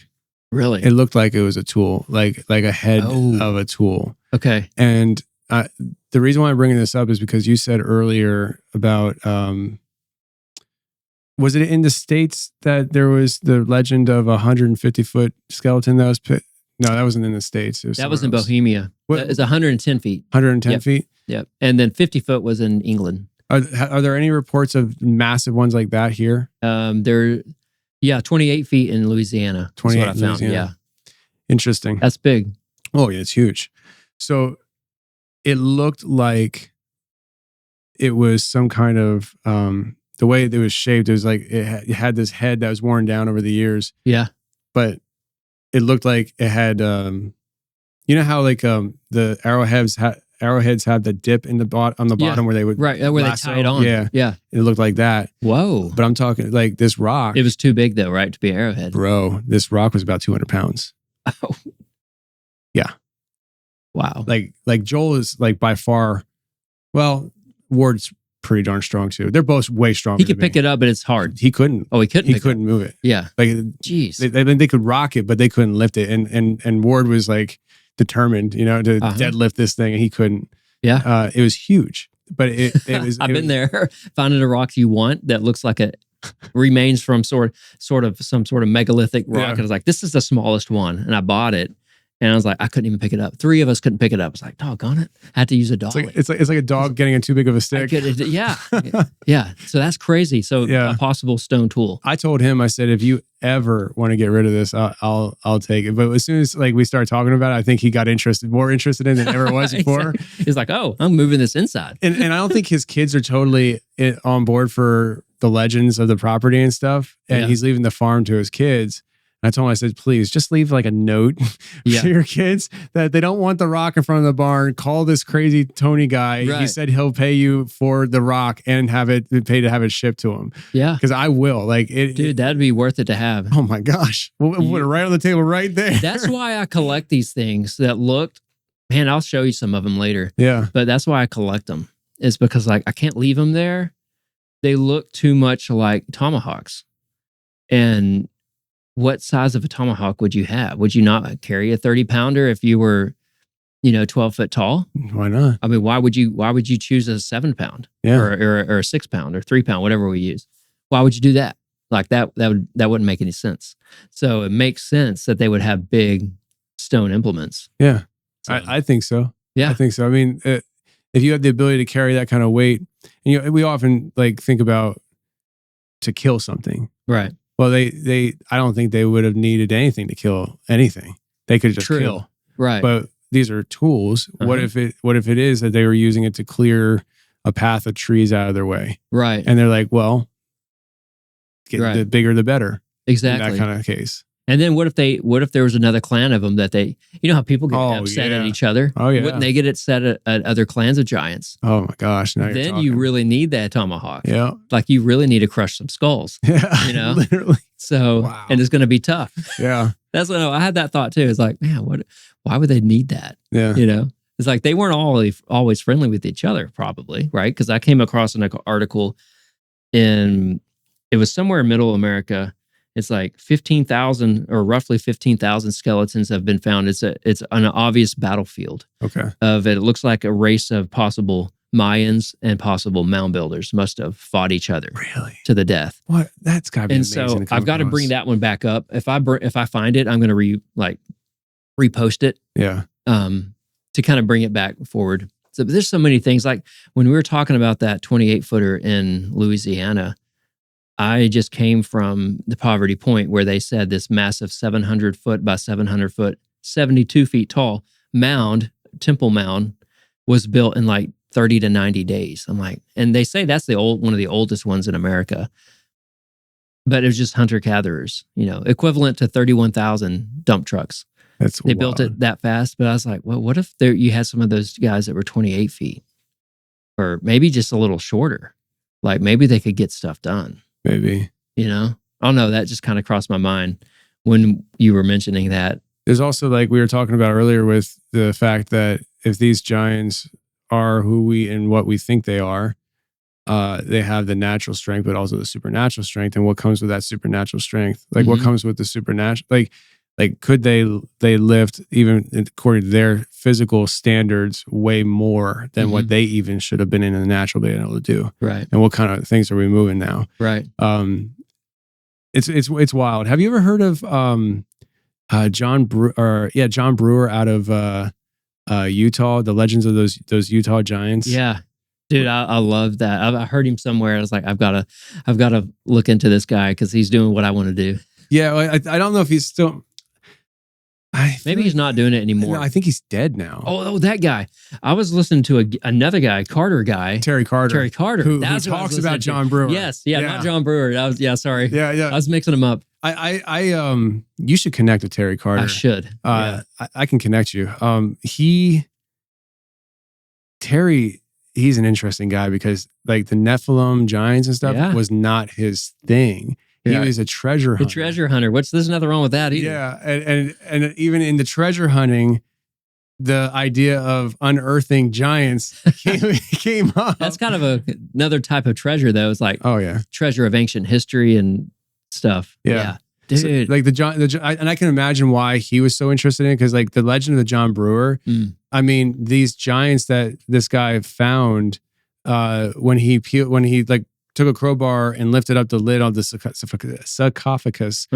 Really? It looked like it was a tool, like a head of a tool. Okay. And the reason why I'm bringing this up is because you said earlier about, was it in the States that there was the legend of a 150-foot skeleton that was put? No, that wasn't in the States. That was in Bohemia. It's 110 feet. 110 feet? Yep. And then 50 foot was in England. Are there any reports of massive ones like that here? 28 feet in Louisiana. 28 That's what I found. Louisiana. Yeah. Interesting. That's big. Oh, yeah, it's huge. So it looked like it was some kind of, the way it was shaped, it was like it had this head that was worn down over the years. Yeah. But it looked like it had, you know how like the arrowheads have the dip in the bottom where they would where they tie it on. Yeah. Yeah. It looked like that. Whoa. But I'm talking like this rock. It was too big though, right? To be an arrowhead. Bro, this rock was about 200 pounds. Oh. Yeah. Wow. Like Joel is like by far, well, Ward's pretty darn strong too. They're both way stronger. He could pick it up, but it's hard. He couldn't. Oh, he couldn't. He couldn't move it. Yeah. Like, jeez. They could rock it, but they couldn't lift it. And Ward was like determined, to deadlift this thing, and he couldn't. Yeah. It was huge, but it was. I've been there, finding a rock you want that looks like a remains from sort of some sort of megalithic rock. And I was like, this is the smallest one, and I bought it. And I was like, I couldn't even pick it up. 3 of us couldn't pick it up. I was like, doggone it. I had to use a dolly. It's like a dog getting in too big of a stick. Yeah. Yeah. So that's crazy. So a possible stone tool. I told him, I said, if you ever want to get rid of this, I'll take it. But as soon as like we started talking about it, I think he got more interested in it than ever was before. Exactly. He's like, oh, I'm moving this inside. And I don't think his kids are totally on board for the legends of the property and stuff. And he's leaving the farm to his kids. And I told him, I said, please just leave like a note to your kids that they don't want the rock in front of the barn. Call this crazy Tony guy. Right. He said he'll pay you for the rock and pay to have it shipped to him. Yeah. Because I will. Dude, that'd be worth it to have. Oh my gosh. We'll put it right on the table right there. That's why I collect these things that looked, man, I'll show you some of them later. Yeah. But that's why I collect them. It's because like I can't leave them there. They look too much like tomahawks. And what size of a tomahawk would you have? Would you not carry a 30-pounder if you were, 12 foot tall? Why not? I mean, why would you choose a 7-pound or a 6-pound or 3-pound, whatever we use? Why would you do that? Like that wouldn't make any sense. So it makes sense that they would have big stone implements. Yeah, so, I think so. Yeah, I think so. I mean, if you have the ability to carry that kind of weight, and we often like think about to kill something, right? Well, I don't think they would have needed anything to kill anything. They could just kill, right? But these are tools. What if it is that they were using it to clear a path of trees out of their way, right? And they're like, well, the bigger the better, exactly. In that kind of case. And then what if there was another clan of them that they, how people get upset at each other? Oh yeah. Wouldn't they get upset at other clans of giants? Oh my gosh. Then you really need that tomahawk. Yeah. Like you really need to crush some skulls. Yeah. Literally. So, and it's going to be tough. Yeah. That's what I had that thought too. It's like, man, why would they need that? Yeah. It's like they weren't always friendly with each other probably, right? Because I came across an article it was somewhere in middle America. It's like 15,000 or roughly 15,000 skeletons have been found. It's an obvious battlefield. Okay. It looks like a race of possible Mayans and possible mound builders must have fought each other to the death. What? That's gotta be amazing. And so I've got to bring that one back up. If I find it, I'm going to repost it. Yeah. To kind of bring it back forward. So there's so many things. Like when we were talking about that 28-footer in Louisiana, I just came from the Poverty Point where they said this massive 700 foot by 700 foot, 72 feet tall temple mound was built in like 30 to 90 days. I'm like, and they say that's one of the oldest ones in America. But it was just hunter-gatherers, equivalent to 31,000 dump trucks. They built it that fast. But I was like, well, what if you had some of those guys that were 28 feet? Or maybe just a little shorter. Like maybe they could get stuff done. Maybe. I don't know. That just kind of crossed my mind when you were mentioning that. There's also like we were talking about earlier with the fact that if these giants are who we and what we think they are, they have the natural strength, but also the supernatural strength. And what comes with that supernatural strength? Like what comes with the supernatural? Like could they lift even according to their physical standards way more than what they even should have been in the natural being able to do? Right. And what kind of things are we moving now? Right. It's wild. Have you ever heard of John Brewer out of Utah, the legends of those Utah giants? Yeah. Dude, I love that. I heard him somewhere. I was like, I've got to look into this guy because he's doing what I want to do. Yeah, I don't know if he's still. Maybe he's not doing it anymore. No, I think he's dead now. Oh, that guy. I was listening to another guy, Terry Carter, who talks about John Brewer. Yes, not John Brewer. Sorry. Yeah. I was mixing them up. You should connect with Terry Carter. I should. I can connect you. He's an interesting guy because like the Nephilim giants and stuff was not his thing. He was a treasure hunter. The treasure hunter. There's nothing wrong with that either. Yeah. And even in the treasure hunting, the idea of unearthing giants came up. That's kind of another type of treasure though. It's like, treasure of ancient history and stuff. Yeah. Dude. So, like and I can imagine why he was so interested in it because like the legend of the John Brewer, I mean, these giants that this guy found when he like took a crowbar and lifted up the lid on the sarcophagus.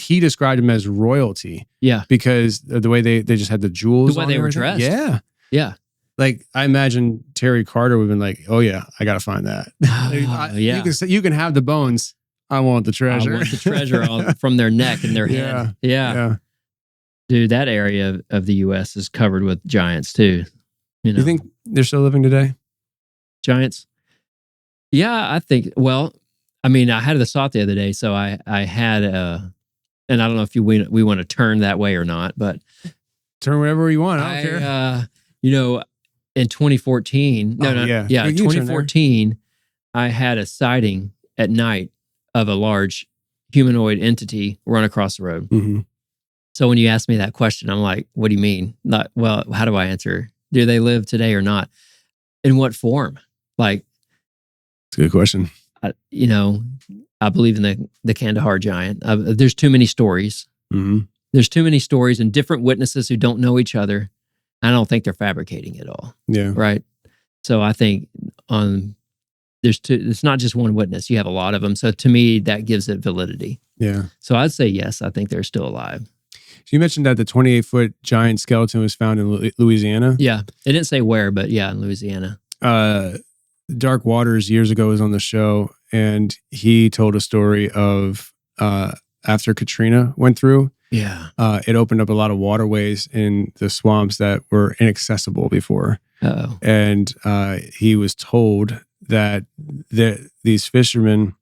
He described them as royalty. Yeah. Because of the way they just had the jewels. The way they were dressed. Yeah. Yeah. like I imagine Terry Carter would have been like, oh yeah, I got to find that. Yeah. You can have the bones. I want the treasure. I want the treasure from their neck and their head. Yeah. Dude, that area of the U.S. is covered with giants too. You think they're still living today? Giants? Yeah, I think. Well, I mean, I had this thought the other day, so I had and I don't know if we want to turn that way or not, but turn whatever you want. I don't care. In 2014, 2014, I had a sighting at night of a large humanoid entity run across the road. Mm-hmm. So when you ask me that question, I'm like, what do you mean? Well, how do I answer? Do they live today or not? In what form? Like, it's a good question. I believe in the Kandahar giant. There's too many stories. Mm-hmm. There's too many stories and different witnesses who don't know each other. I don't think they're fabricating it all. Yeah. Right. So I think it's not just one witness. You have a lot of them. So to me, that gives it validity. Yeah. So I'd say yes. I think they're still alive. So you mentioned that the 28-foot giant skeleton was found in Louisiana. Yeah. It didn't say where, but yeah, in Louisiana. Dark Waters years ago was on the show, and he told a story of after Katrina went through. Yeah. It opened up a lot of waterways in the swamps that were inaccessible before. Uh-oh. And he was told that these fishermen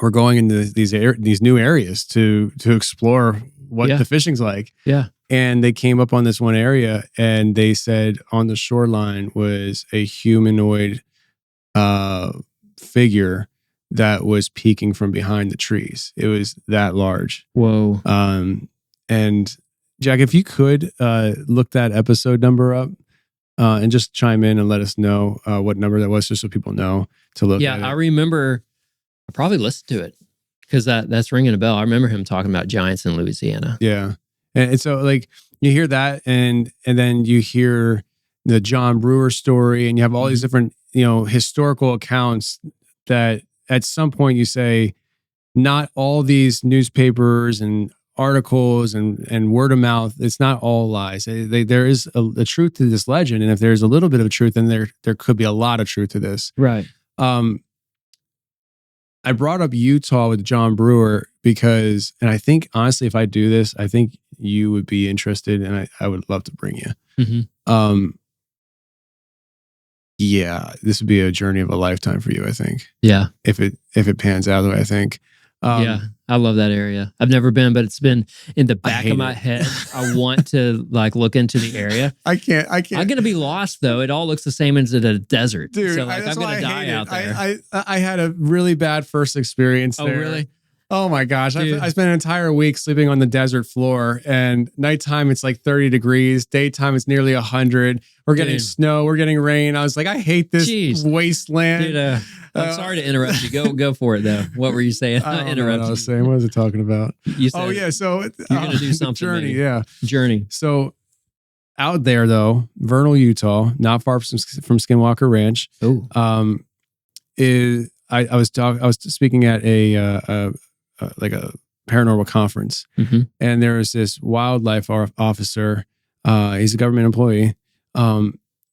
were going into these new areas to explore what the fishing's like. Yeah. And they came up on this one area, and they said on the shoreline was a humanoid figure that was peeking from behind the trees. It was that large. Whoa. And Jack, if you could look that episode number up and just chime in and let us know what number that was, just so people know to look at it. Yeah, I remember, I probably listened to it because that's ringing a bell. I remember him talking about giants in Louisiana. Yeah. And so like you hear that and then you hear the John Brewer story, and you have all these different, historical accounts that at some point you say, not all these newspapers and articles and word of mouth, it's not all lies. There is a truth to this legend, and if there's a little bit of truth, then there could be a lot of truth to this. Right. I brought up Utah with John Brewer because, and I think honestly, if I do this, I think you would be interested, and I would love to bring you. Mm-hmm. Yeah, this would be a journey of a lifetime for you, I think. Yeah. If it pans out the way I think. Yeah, I love that area. I've never been, but it's been in the back of my head. I want to look into the area. I can't. I'm going to be lost though. It all looks the same as in a desert. Dude, so I'm going to die out there. I had a really bad first experience there. Oh, really? Oh my gosh. I spent an entire week sleeping on the desert floor, and nighttime it's like 30 degrees. Daytime it's nearly 100. We're getting snow. We're getting rain. I was like, I hate this wasteland. Dude, I'm sorry to interrupt you. Go for it though. What were you saying? I don't know what I was saying. What was I talking about? You said, so you're going to do something. Journey, maybe. yeah. Journey. So out there though, Vernal, Utah, not far from Skinwalker Ranch. Oh. I was speaking at a paranormal conference, mm-hmm. and there was this wildlife officer. He's a government employee,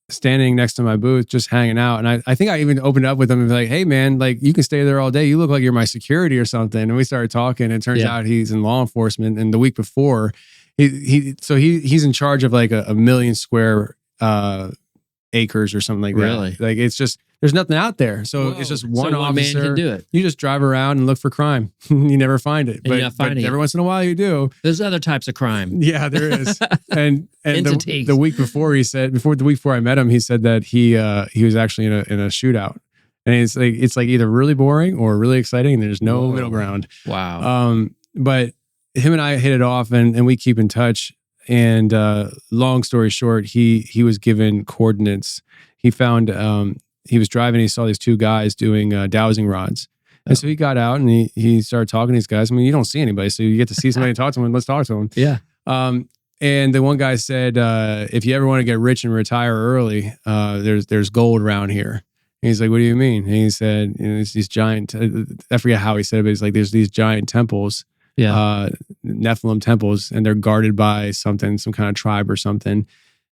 standing next to my booth, just hanging out. And I think I even opened up with him and be like, "Hey man, like you can stay there all day. You look like you're my security or something." And we started talking. And it turns out he's in law enforcement. And the week before, he's in charge of like a million square acres or something like that. Really? Like it's just. There's nothing out there. So it's just one officer. Man can do it. You just drive around and look for crime. You never find it. But every once in a while you do. There's other types of crime. Yeah, there is. And Entities. the week before the week before I met him, he said that he was actually in a shootout. And it's like either really boring or really exciting, and there's no middle ground. Wow. But him and I hit it off, and we keep in touch. And long story short, he was given coordinates. He found he was driving, he saw these two guys doing dowsing rods. And so he got out and he started talking to these guys. I mean, you don't see anybody, so you get to see somebody and talk to them. Let's talk to them. Yeah. And the one guy said, if you ever want to get rich and retire early, there's gold around here. And he's like, what do you mean? And he said, there's these giant, I forget how he said it, but he's like, there's these giant temples, Nephilim temples, and they're guarded by some kind of tribe or something.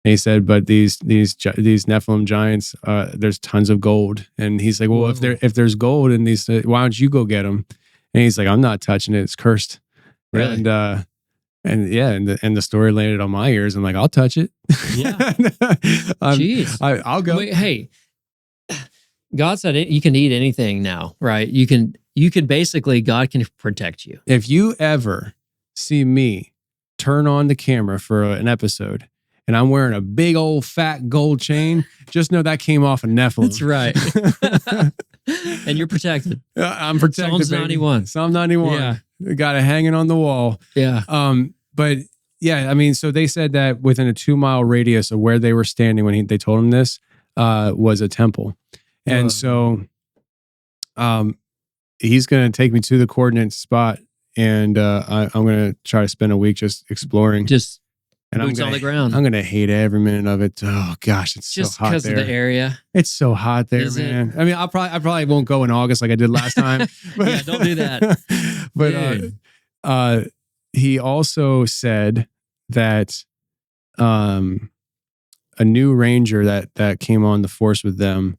And he said, but these Nephilim giants, there's tons of gold. And he's like, well, Whoa. if there's gold in these, why don't you go get them? And he's like, I'm not touching it. It's cursed. Really? And the story landed on my ears. I'm like, I'll touch it. Yeah. Jeez. I'll go. Wait, hey, God said you can eat anything now, right? You can basically, God can protect you. If you ever see me turn on the camera for an episode and I'm wearing a big old fat gold chain, just know that came off a Nephilim. That's right. And you're protected. I'm protected. Psalms 91. Psalm 91. Yeah. Got it hanging on the wall. Yeah. But yeah, I mean, so they said that within a 2-mile radius of where they were standing when they told him this was a temple. And so he's going to take me to the coordinate spot, and I'm going to try to spend a week just exploring. And boots on the ground. I'm going to hate every minute of it. Oh gosh, it's just so hot there. Just because of the area. It's so hot there, man. I mean, I probably won't go in August like I did last time. But, yeah, don't do that. But he also said that a new ranger that came on the force with them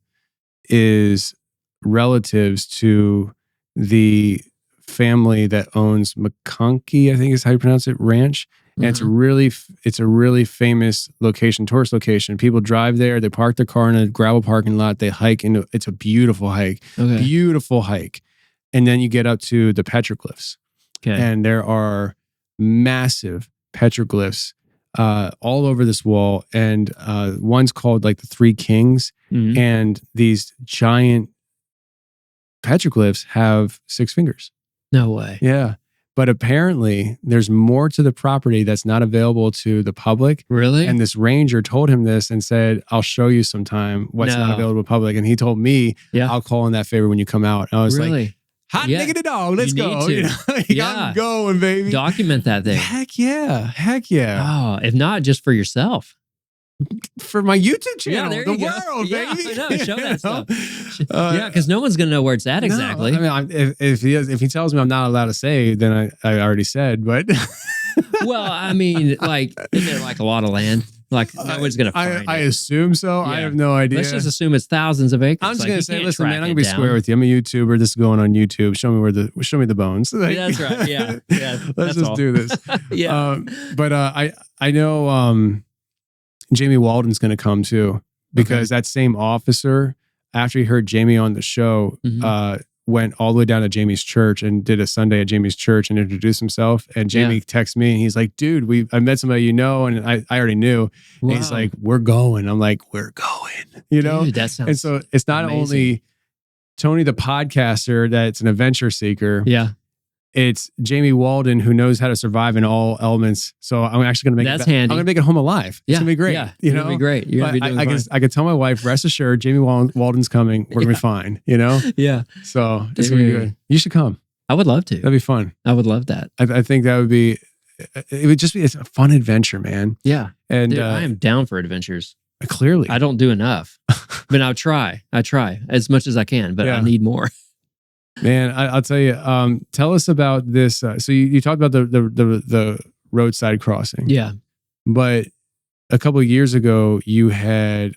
is relatives to the family that owns McConkey, I think is how you pronounce it, ranch. And it's a really famous location, tourist location. People drive there, they park their car in a gravel parking lot, they hike into, it's a beautiful hike. Okay. Beautiful hike. And then you get up to the petroglyphs. Okay. And there are massive petroglyphs all over this wall. And one's called like the Three Kings. Mm-hmm. And these giant petroglyphs have 6 fingers. No way. Yeah. But apparently there's more to the property that's not available to the public. Really? And this ranger told him this and said, I'll show you sometime what's not available to the public. And he told me, I'll call in that favor when you come out. And I was like, hot diggity dog, let's go. You know? I'm going, baby. Document that thing. Heck yeah. Oh, if not, just for yourself. For my YouTube channel, there the you world, go. baby. Yeah, I know, show that stuff. Yeah, because no one's going to know where it's at exactly. No, I mean, if he tells me I'm not allowed to say, then I already said, but... Well, I mean, like, isn't there like a lot of land? Like, no one's going to find it. I assume so. Yeah. I have no idea. Let's just assume it's thousands of acres. I'm just going to say, listen, man, I'm going to be square with you. I'm a YouTuber. This is going on YouTube. Show me the bones. Like, that's right. Yeah. Let's just do this. Yeah. But I know Jamie Walden's going to come too, because that same officer, after he heard Jamie on the show, went all the way down to Jamie's church and did a Sunday at Jamie's church and introduced himself. And Jamie texts me and he's like, dude, I met somebody and I already knew. Wow. And he's like, we're going. I'm like, we're going. You know? Dude, that sounds and so it's not amazing. only Tony the podcaster that's an adventure seeker. Yeah. It's Jamie Walden who knows how to survive in all elements. So I'm actually going to make handy. I'm going to make it home alive. It's going to be great. Yeah, you know? It'll be great. You're going to be doing fine. I can tell my wife, rest assured, Jamie Walden's coming. We're going to be fine, you know? Yeah. So it's going to be good. You should come. I would love to. That'd be fun. I would love that. I think that would be, it would just be a fun adventure, man. Yeah. And dude, I am down for adventures. Clearly. I don't do enough, but I'll try. I try as much as I can, but I need more. Man, I'll tell you. Tell us about this. So you talked about the roadside crossing. Yeah, but a couple of years ago, you had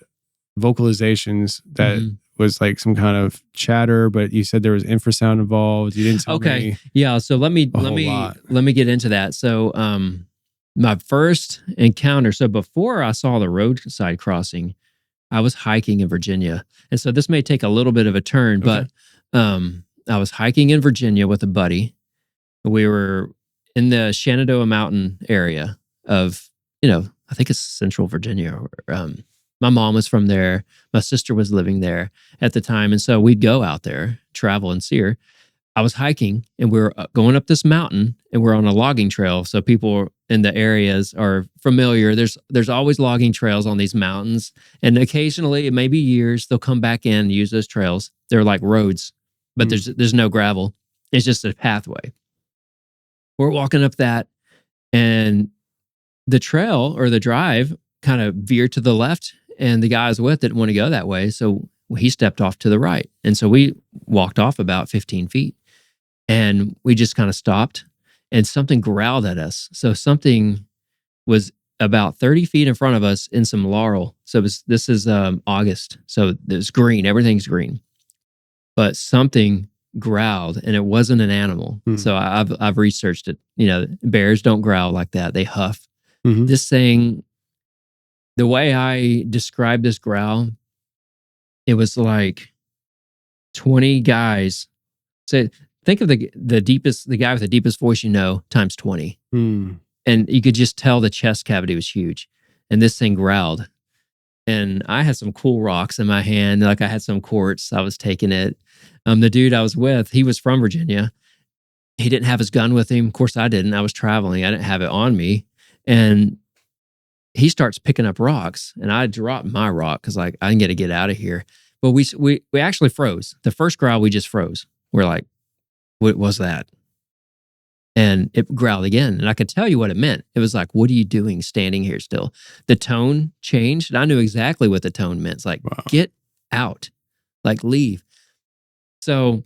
vocalizations that was like some kind of chatter, but you said there was infrasound involved. You didn't tell me. Yeah. So let me get into that. So my first encounter. So before I saw the roadside crossing, I was hiking in Virginia, and so this may take a little bit of a turn, but I was hiking in Virginia with a buddy. We were in the Shenandoah Mountain area of, I think it's Central Virginia. My mom was from there. My sister was living there at the time. And so we'd go out there, travel and see her. I was hiking and we were going up this mountain and we're on a logging trail. So people in the areas are familiar. There's always logging trails on these mountains. And occasionally, it may be years, they'll come back in and use those trails. They're like roads. But there's no gravel. It's just a pathway. We're walking up that, and the trail or the drive kind of veered to the left, and the guy I was with didn't want to go that way, so he stepped off to the right. And so we walked off about 15 feet, and we just kind of stopped, and something growled at us. So something was about 30 feet in front of us in some laurel. So this is August. So it's green. Everything's green. But something growled, and it wasn't an animal. So I've researched it. You know, bears don't growl like that. They huff. This thing, the way I described this growl, it was like 20 guys. So think of the guy with the deepest voice you know times 20. And you could just tell the chest cavity was huge. And this thing growled. And I had some cool rocks in my hand. Like I had some quartz. I was taking it. The dude I was with, he was from Virginia. He didn't have his gun with him. Of course, I didn't. I was traveling. I didn't have it on me. And he starts picking up rocks. And I dropped my rock because like, I can get out of here. But we actually froze. The first growl, we just froze. We're like, what was that? And it growled again. And I could tell you what it meant. It was like, what are you doing standing here still? The tone changed. And I knew exactly what the tone meant. It's like, get out, like leave. So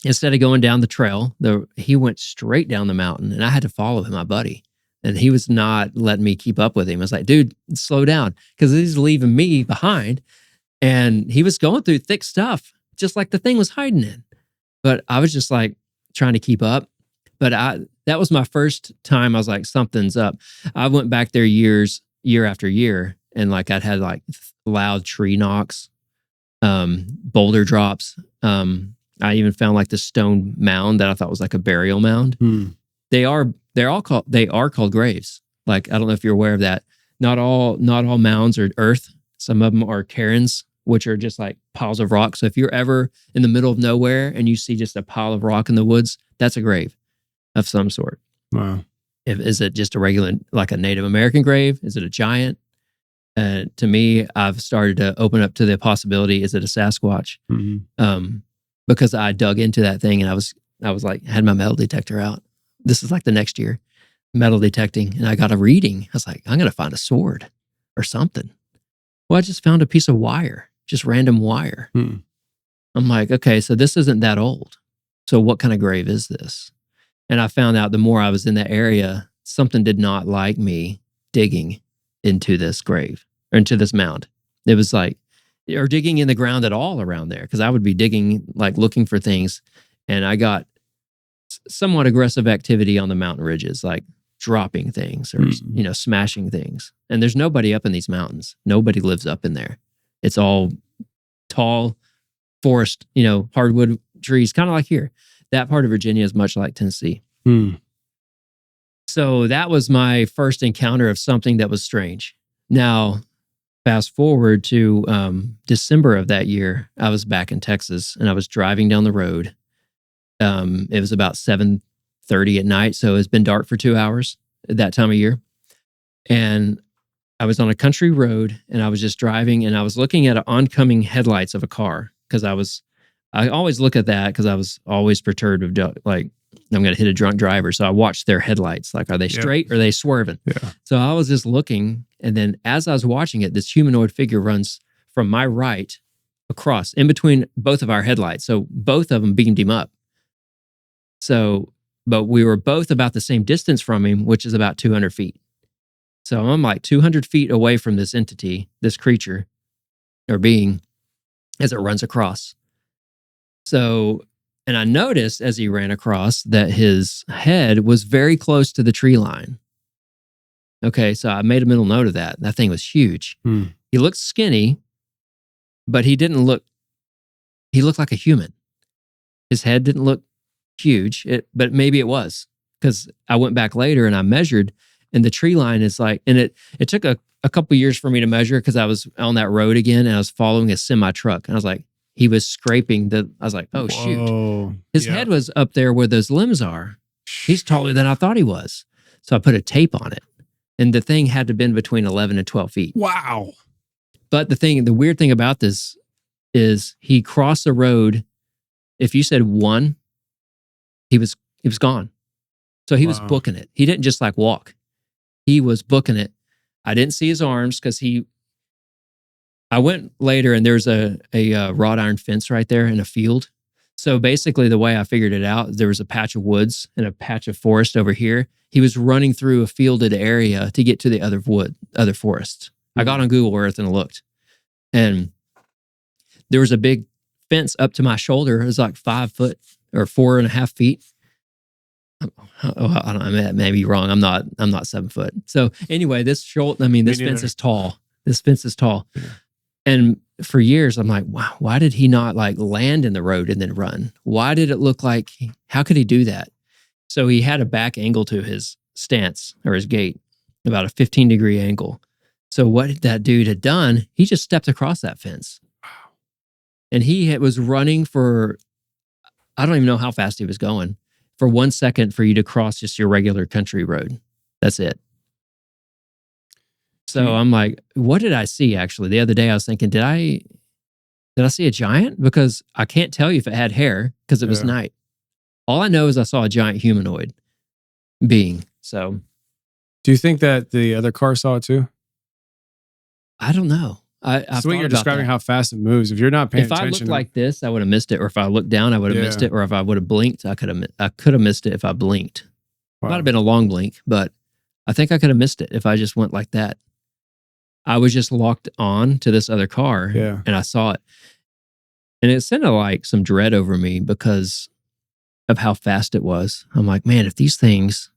instead of going down the trail, he went straight down the mountain and I had to follow him, my buddy. And he was not letting me keep up with him. I was like, dude, slow down. Because he's leaving me behind. And he was going through thick stuff, just like the thing was hiding in. But I was just like trying to keep up. But that was my first time I was like, something's up. I went back there year after year. And like I'd had like loud tree knocks, boulder drops. I even found like the stone mound that I thought was like a burial mound. They are called graves. Like, I don't know if you're aware of that. Not all mounds are earth. Some of them are cairns, which are just like piles of rock. So if you're ever in the middle of nowhere and you see just a pile of rock in the woods, that's a grave of some sort. Wow. Is it just a regular, like a Native American grave? Is it a giant? To me, I've started to open up to the possibility, is it a Sasquatch? Because I dug into that thing and I was like, had my metal detector out. This is like the next year, metal detecting. And I got a reading. I was like, I'm going to find a sword or something. Well, I just found a piece of wire, just random wire. I'm like, okay, so this isn't that old. So what kind of grave is this? And I found out the more I was in that area, something did not like me digging into this grave or into this mound. It was like, or digging in the ground at all around there. Because I would be digging, like looking for things. And I got somewhat aggressive activity on the mountain ridges, like dropping things or, smashing things. And there's nobody up in these mountains. Nobody lives up in there. It's all tall forest, hardwood trees, kind of like here. That part of Virginia is much like Tennessee. So that was my first encounter of something that was strange. Now, fast forward to December of that year, I was back in Texas and I was driving down the road. It was about 7:30 at night, so it's been dark for 2 hours at that time of year. And I was on a country road and I was just driving and I was looking at oncoming headlights of a car because I always look at that because I was always perturbed of like, I'm going to hit a drunk driver. So I watched their headlights. Like, are they straight or are they swerving? Yeah. So I was just looking. And then as I was watching it, this humanoid figure runs from my right across in between both of our headlights. So both of them beamed him up. So, but we were both about the same distance from him, which is about 200 feet. So I'm like 200 feet away from this entity, this creature or being as it runs across. So, and I noticed as he ran across that his head was very close to the tree line. Okay, so I made a mental note of that. That thing was huge. He looked skinny, but he looked like a human. His head didn't look huge, but maybe it was because I went back later and I measured and the tree line is like, and it took a couple years for me to measure because I was on that road again and I was following a semi truck and I was like, he was scraping I was like, oh, shoot. His head was up there where those limbs are. He's taller than I thought he was. So I put a tape on it. And the thing had to have been between 11 and 12 feet. Wow. But the weird thing about this is he crossed the road. If you said 1, he was gone. So he was booking it. He didn't just like walk. He was booking it. I didn't see his arms because I went later and there's a wrought iron fence right there in a field. So basically, the way I figured it out, there was a patch of woods and a patch of forest over here. He was running through a fielded area to get to the other forests. I got on Google Earth and looked, and there was a big fence up to my shoulder. It was like 5 foot or 4.5 feet. I may be wrong. I'm not 7 foot. So anyway, this fence is tall. This fence is tall. Yeah. And for years, I'm like, wow, why did he not like land in the road and then run? Why did it look like, how could he do that? So he had a back angle to his stance or his gait, about a 15-degree angle. So what that dude had done, he just stepped across that fence. Wow. And he was running for, I don't even know how fast he was going, for 1 second for you to cross just your regular country road. That's it. So I'm like, what did I see actually? The other day I was thinking, did I see a giant? Because I can't tell you if it had hair because it was night. All I know is I saw a giant humanoid being. So do you think that the other car saw it too? I don't know. So what you're describing how fast it moves. If you're not paying attention. If I looked like this, I would have missed it. Or if I looked down, I would have missed it. Or if I would have blinked, I could have missed it if I blinked. Wow. It might have been a long blink, but I think I could have missed it if I just went like that. I was just locked on to this other car and I saw it. And it sent like some dread over me because of how fast it was. I'm like, man, if these things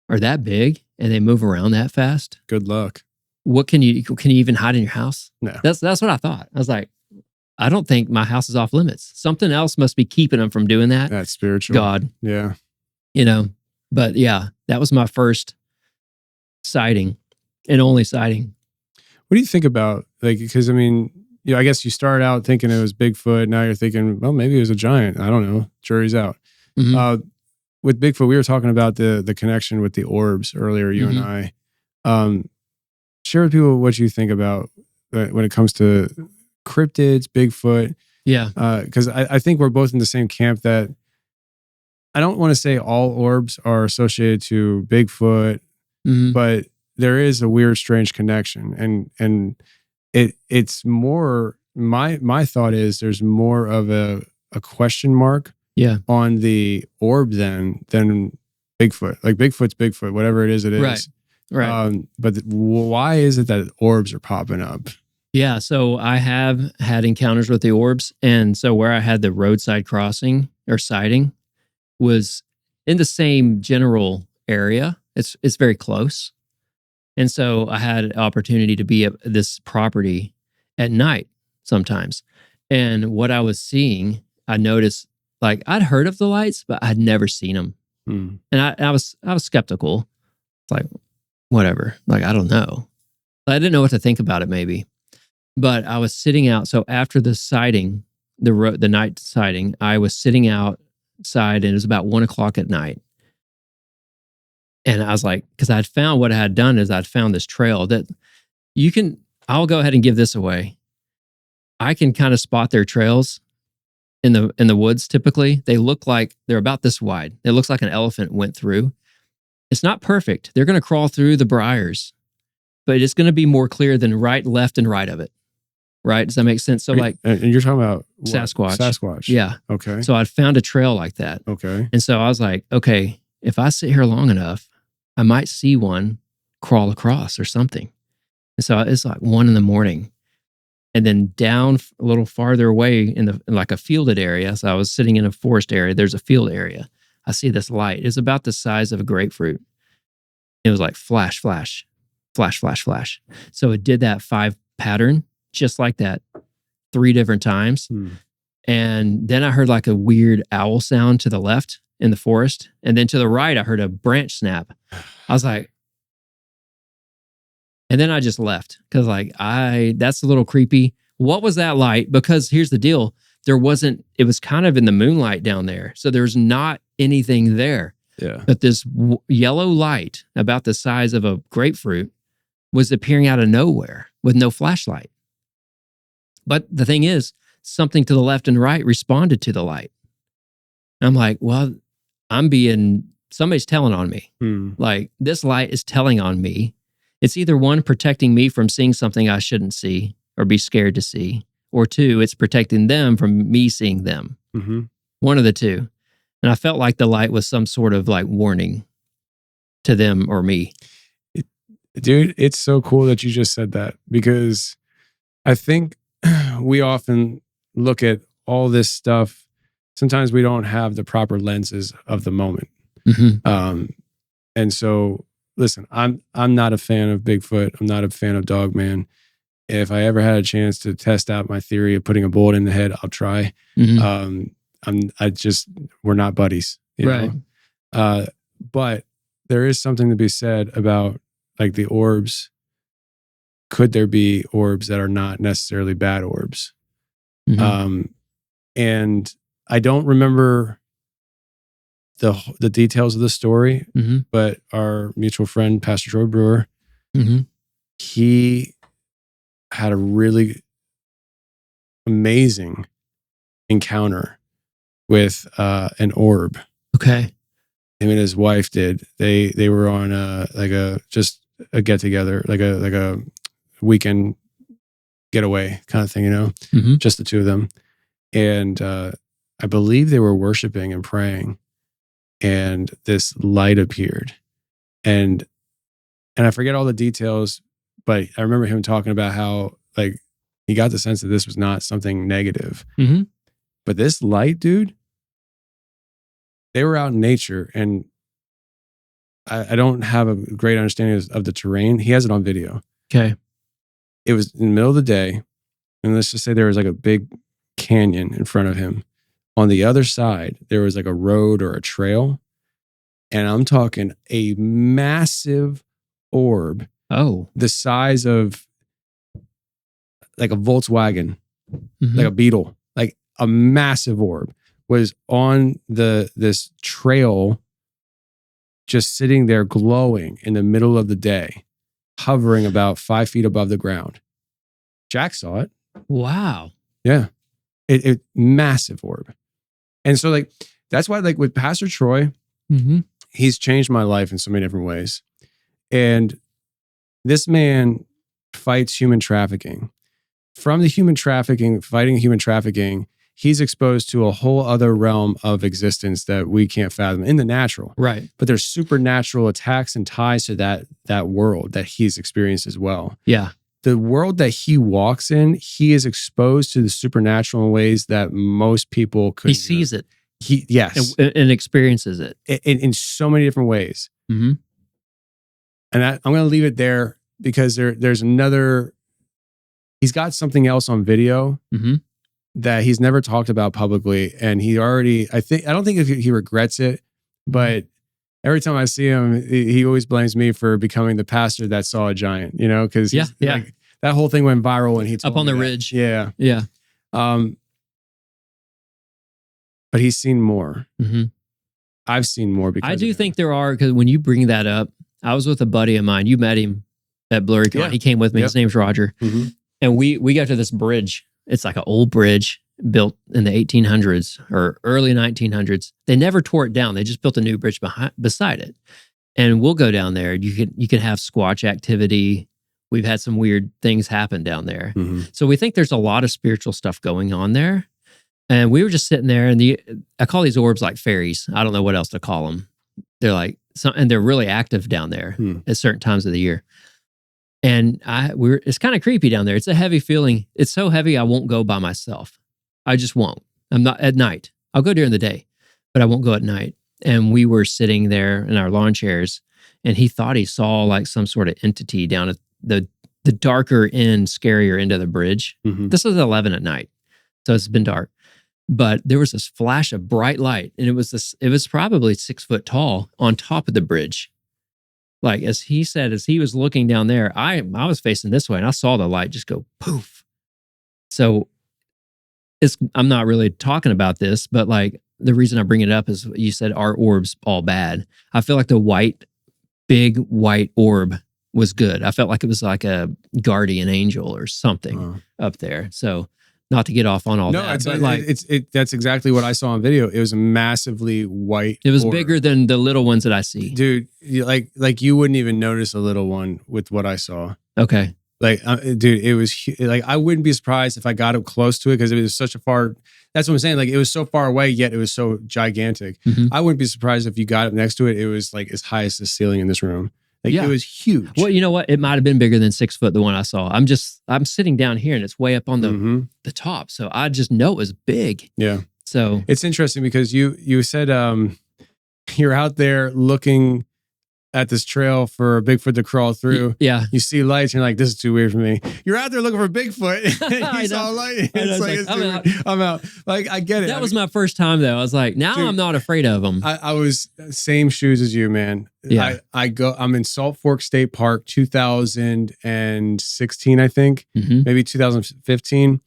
are that big and they move around that fast, good luck. What can you even hide in your house? No. That's what I thought. I was like, I don't think my house is off limits. Something else must be keeping them from doing that. That's spiritual. God. Yeah. But yeah, that was my first sighting and only sighting. What do you think about, like, because I mean, I guess you started out thinking it was Bigfoot. Now you're thinking, well, maybe it was a giant. I don't know. Jury's out. Mm-hmm. With Bigfoot, we were talking about the connection with the Orbs earlier, you and I. Share with people what you think about when it comes to cryptids, Bigfoot. Yeah. Because I think we're both in the same camp that I don't want to say all orbs are associated to Bigfoot, but there is a weird, strange connection. And it's more, my thought is there's more of a question mark on the orb than Bigfoot. Like Bigfoot's Bigfoot, whatever it is, it is. Right. But why is it that orbs are popping up? Yeah, so I have had encounters with the orbs. And so where I had the roadside crossing or sighting was in the same general area. It's very close. And so I had an opportunity to be at this property at night sometimes. And what I was seeing, I noticed, like, I'd heard of the lights, but I'd never seen them. And I was skeptical. It's like, whatever. Like, I don't know. I didn't know what to think about it maybe. But I was sitting out. So after the sighting, the night sighting, I was sitting outside and it was about 1 o'clock at night. And I was like, because I'd found what I had done is I'd found this trail that I'll go ahead and give this away. I can kind of spot their trails in the woods typically. They look like they're about this wide. It looks like an elephant went through. It's not perfect. They're going to crawl through the briars, but it's going to be more clear than right, left, and right of it. Right? Does that make sense? So and you're talking about what? Sasquatch. Sasquatch. Yeah. Okay. So I'd found a trail like that. Okay. And so I was like, okay, if I sit here long enough, I might see one crawl across or something. And so it's like 1 a.m. And then down a little farther away in like a fielded area. So I was sitting in a forest area. There's a field area. I see this light. It's about the size of a grapefruit. It was like flash, flash, flash, flash, flash. So it did that 5 pattern just like that 3 different times. And then I heard like a weird owl sound to the left in the forest. And then to the right, I heard a branch snap. I was like, and then I just left because that's a little creepy. What was that light? Because here's the deal. It was kind of in the moonlight down there. So there's not anything there. Yeah. But this yellow light about the size of a grapefruit was appearing out of nowhere with no flashlight. But the thing is, something to the left and right responded to the light. And I'm like, well, somebody's telling on me. Like, this light is telling on me. It's either 1, protecting me from seeing something I shouldn't see or be scared to see, or 2, it's protecting them from me seeing them. Mm-hmm. One of the two. And I felt like the light was some sort of like warning to them or me. Dude, it's so cool that you just said that, because I think we often look at all this stuff. Sometimes we don't have the proper lenses of the moment. Mm-hmm. And so, listen, I'm not a fan of Bigfoot. I'm not a fan of Dogman. If I ever had a chance to test out my theory of putting a bullet in the head, I'll try. Mm-hmm. We're not buddies, you Right. know? But there is something to be said about like the orbs. Could there be orbs that are not necessarily bad orbs? Mm-hmm. And I don't remember the details of the story, Mm-hmm. but our mutual friend, Pastor Troy Brewer, Mm-hmm. he had a really amazing encounter with an orb. Okay. Him and his wife did. They were on just a get together, like a weekend getaway kind of thing, you know, Mm-hmm. just the two of them. And I believe they were worshiping and praying, and this light appeared, and I forget all the details, but I remember him talking about how like he got the sense that this was not something negative. Mm-hmm. But this light, dude, they were out in nature, and I don't have a great understanding of the terrain. He has it on video. Okay. It was in the middle of the day, and let's just say there was like a big canyon in front of him. On the other side, there was like a road or a trail, and I'm talking a massive orb, the size of like a Volkswagen, Mm-hmm. like a Beetle, like a massive orb was on this trail, just sitting there glowing in the middle of the day, hovering about 5 feet above the ground. Jack saw it. Wow. Yeah. It massive orb. And so like, that's why like with Pastor Troy, Mm-hmm. he's changed my life in so many different ways. And this man fights human trafficking. From the fighting human trafficking, he's exposed to a whole other realm of existence that we can't fathom in the natural. Right. But there's supernatural attacks and ties to that world that he's experienced as well. Yeah. The world that he walks in, he is exposed to the supernatural in ways that most people couldn't. He sees it. Yes. And experiences it. In so many different ways. Mm-hmm. And I'm going to leave it there because there's another, he's got something else on video Mm-hmm. that he's never talked about publicly. And he already, I don't think if he regrets it, but every time I see him, he always blames me for becoming the pastor that saw a giant, you know, because like, that whole thing went viral when he told up on me the that. ridge. Yeah. Yeah. But he's seen more. Mm-hmm. I've seen more because I do think there are, because when you bring that up, I was with a buddy of mine. You met him at BlurryCon. Yeah. He came with me. Yep. His name's Roger. Mm-hmm. And we got to this bridge. It's like an old bridge built in the 1800s or early 1900s. They never tore it down. They just built a new bridge beside it. And we'll go down there. You can have squatch activity. We've had some weird things happen down there. Mm-hmm. So we think there's a lot of spiritual stuff going on there. And we were just sitting there, and I call these orbs like fairies. I don't know what else to call them. They're like, and they're really active down there at certain times of the year. And it's kind of creepy down there. It's a heavy feeling. It's so heavy, I won't go by myself. I just won't. I'm not at night. I'll go during the day, but I won't go at night. And we were sitting there in our lawn chairs, and he thought he saw like some sort of entity down at the darker end, scarier end of the bridge. Mm-hmm. This was 11 at night, so it's been dark. But there was this flash of bright light, and it was probably 6 foot tall on top of the bridge. Like, as he said, as he was looking down there, I was facing this way, and I saw the light just go poof. So I'm not really talking about this, but like the reason I bring it up is you said, are orbs all bad? I feel like the big white orb was good. I felt like it was like a guardian angel or something up there. So not to get off on all that. No, but like, that's exactly what I saw on video. It was a massively white. It was orb. bigger than the little ones that I see. Dude, like you wouldn't even notice a little one with what I saw. Okay. Like, dude, it was like, I wouldn't be surprised if I got up close to it because it was such a far. That's what I'm saying. Like, it was so far away, yet it was so gigantic. Mhm. I wouldn't be surprised if you got up next to it. It was like as high as the ceiling in this room. Like, Yeah. it was huge. Well, you know what? It might have been bigger than 6 foot, the one I saw. I'm sitting down here and it's way up on the top. So I just know it was big. Yeah. So It's interesting because you said you're out there looking at this trail for a Bigfoot to crawl through. Yeah. You see lights and you're like, this is too weird for me. You're out there looking for Bigfoot. I You saw a know. light. I know, It's like, it's like, it's too I'm weird. I'm out. Like, I get it. That was my first time though. I was like, now Dude, I'm not afraid of them. I was same shoes as you, man. Yeah. I'm in Salt Fork State Park 2016, I think, maybe 2015.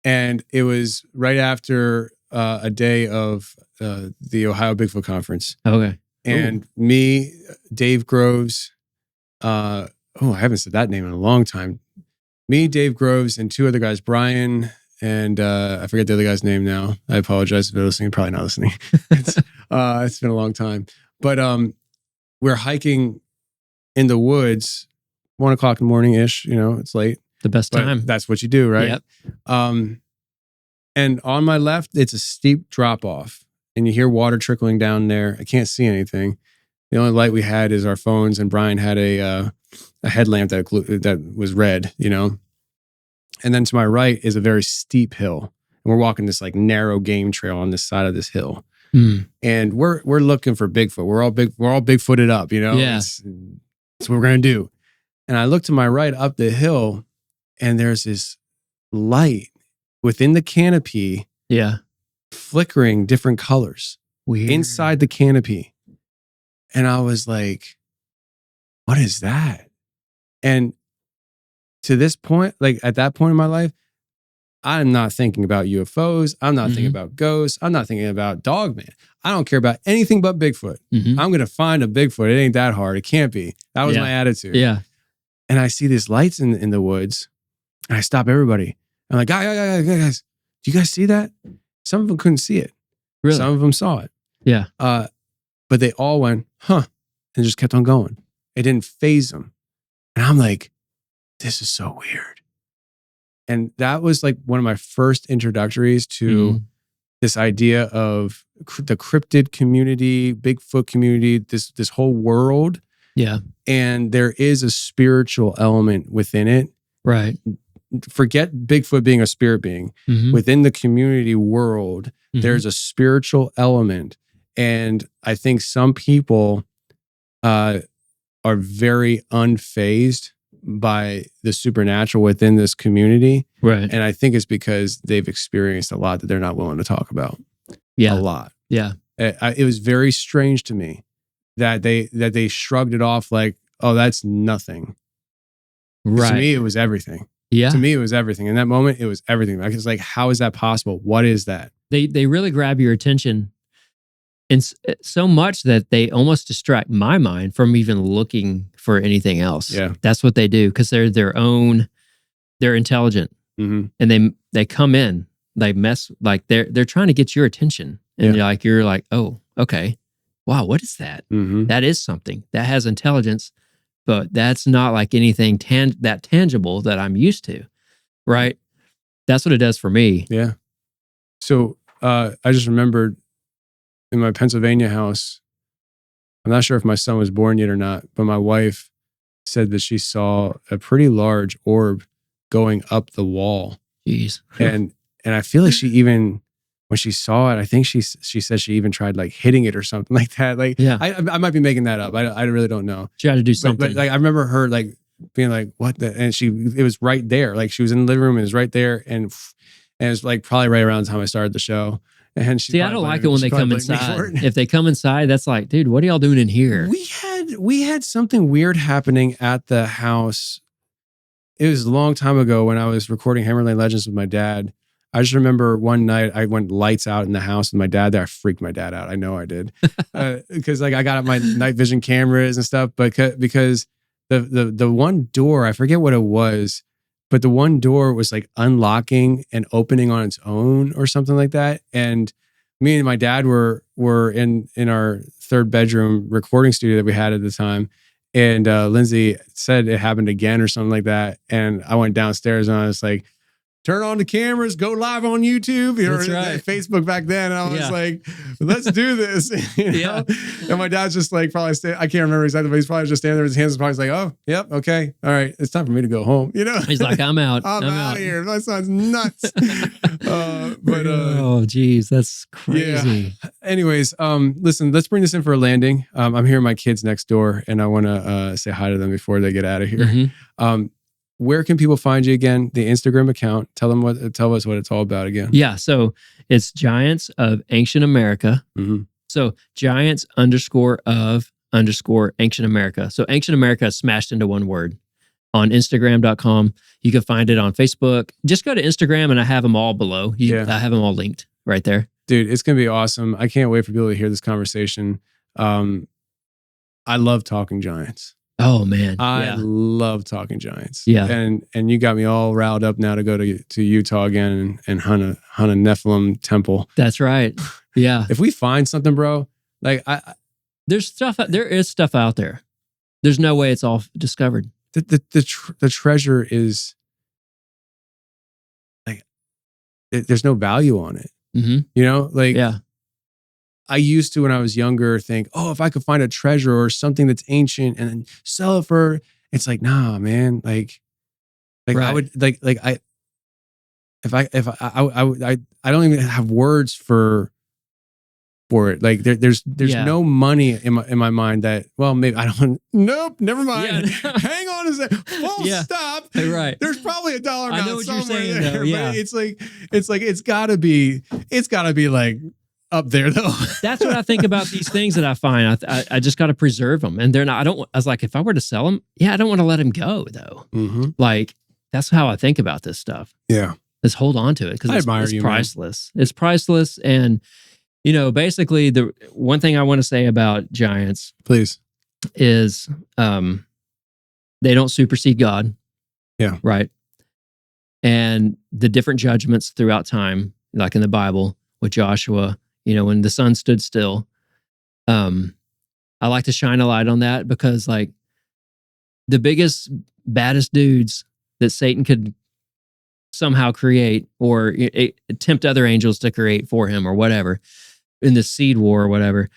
And it was right after a day of the Ohio Bigfoot Conference. Okay. And me, Dave Groves, I haven't said that name in a long time. Me, Dave Groves, and two other guys, Brian, and I forget the other guy's name now. I apologize if they're listening. Probably not listening. It's been a long time. But we're hiking in the woods, 1 o'clock in the morning-ish. You know, it's late. The best But time. that's what you do, right? Yep. And on my left, it's a steep drop-off. And you hear water trickling down there. I can't see anything. The only light we had is our phones, and Brian had a headlamp that was red, you know. And then to my right is a very steep hill, and we're walking this like narrow game trail on this side of this hill. And we're looking for Bigfoot. We're all Bigfooted up, you know. Yeah. That's what we're gonna do. And I look to my right up the hill, and there's this light within the canopy. Yeah. Flickering different colors Weird. inside the canopy. And I was like, what is that? And to this point, like at that point in my life, I'm not thinking about UFOs. I'm not thinking about ghosts. I'm not thinking about Dogman. I don't care about anything but Bigfoot. I'm going to find a Bigfoot. It ain't that hard. It can't be. That was my attitude. Yeah. And I see these lights in the woods, and I stop everybody. I'm like, guys, do you guys see that? Some of them couldn't see it. Really? Some of them saw it. Yeah. But they all went, huh, and just kept on going. It didn't faze them. And I'm like, this is so weird. And that was like one of my first introductories to this idea of the cryptid community, Bigfoot community, this whole world. Yeah. And there is a spiritual element within it. Right. Forget Bigfoot being a spirit being. Within the community world, there's a spiritual element. And I think some people are very unfazed by the supernatural within this community. Right. And I think it's because they've experienced a lot that they're not willing to talk about. Yeah. A lot. Yeah. It was very strange to me that they shrugged it off like, oh, that's nothing. Right. To me, it was everything. Yeah. To me, it was everything. In that moment, it was everything. I was like, how is that possible? What is that? They really grab your attention, and so much that they almost distract my mind from even looking for anything else. Yeah. That's what they do because they're they're intelligent, and they come in, they mess, like they're trying to get your attention, and you're like, oh, okay, wow, what is that? That is something that has intelligence. But that's not like anything that tangible that I'm used to, right? That's what it does for me. Yeah. So I just remembered in my Pennsylvania house, I'm not sure if my son was born yet or not, but my wife said that she saw a pretty large orb going up the wall. Jeez. And I feel like she even, when she saw it, I think she said she even tried like hitting it or something like that. Like, yeah. I might be making that up. I really don't know. She had to do something. But like, I remember her like being like, what the, and it was right there. Like she was in the living room and it was right there. And it was like probably right around the time I started the show. And she, see, I don't like it when they come inside. If they come inside, that's like, dude, what are y'all doing in here? We had something weird happening at the house. It was a long time ago when I was recording Hammerlane Legends with my dad. I just remember one night I went lights out in the house with my dad there. I freaked my dad out. I know I did. Because like I got up my night vision cameras and stuff, but because the one door, I forget what it was, but the one door was like unlocking and opening on its own or something like that. And me and my dad were in our third bedroom recording studio that we had at the time. And Lindsay said it happened again or something like that. And I went downstairs and I was like, turn on the cameras, go live on YouTube or Facebook back then. And I was like, let's do this. You know? And my dad's just like, probably I can't remember exactly, but he's probably just standing there with his hands in his pockets like, oh, yep, okay. All right. It's time for me to go home. You know? He's like, I'm out. I'm out of here. That sounds nuts. Oh, geez, that's crazy. Yeah. Anyways, listen, let's bring this in for a landing. I'm hearing my kids next door and I want to say hi to them before they get out of here. Mm-hmm. Where can people find you again? The Instagram account. Tell us what it's all about again. Yeah. So it's Giants of Ancient America. Mm-hmm. So Giants _of_ Ancient America. So Ancient America is smashed into one word on Instagram.com. You can find it on Facebook. Just go to Instagram and I have them all below. I have them all linked right there. Dude, it's going to be awesome. I can't wait for people to hear this conversation. I love talking Giants. Oh man, I love talking Giants. Yeah, and you got me all riled up now to go to Utah again and hunt a Nephilim temple. That's right. Yeah. If we find something, bro, like there is stuff out there. There's no way it's all discovered. The treasure is like there's no value on it. Mm-hmm. You know, like yeah. I used to, when I was younger, think, oh, if I could find a treasure or something that's ancient and then sell it for, it's like, nah, man. Like right. I would I don't even have words for it. Like there's no money in my mind that, well, maybe I don't, nope, never mind. Yeah. Hang on a second. Full stop. Right. There's probably $1 amount I know what somewhere you're saying, there. though. Yeah. But it's gotta be like up there though. That's what I think about these things that I find. I just got to preserve them, and they're not. I was like, if I were to sell them, I don't want to let them go though. Mm-hmm. Like that's how I think about this stuff. Yeah, let's hold on to it because it's priceless. Man. It's priceless, and basically the one thing I want to say about Giants, please, is they don't supersede God. Yeah, right. And the different judgments throughout time, like in the Bible with Joshua. When the sun stood still, I like to shine a light on that because like the biggest, baddest dudes that Satan could somehow create or tempt other angels to create for him or whatever in the seed war or whatever,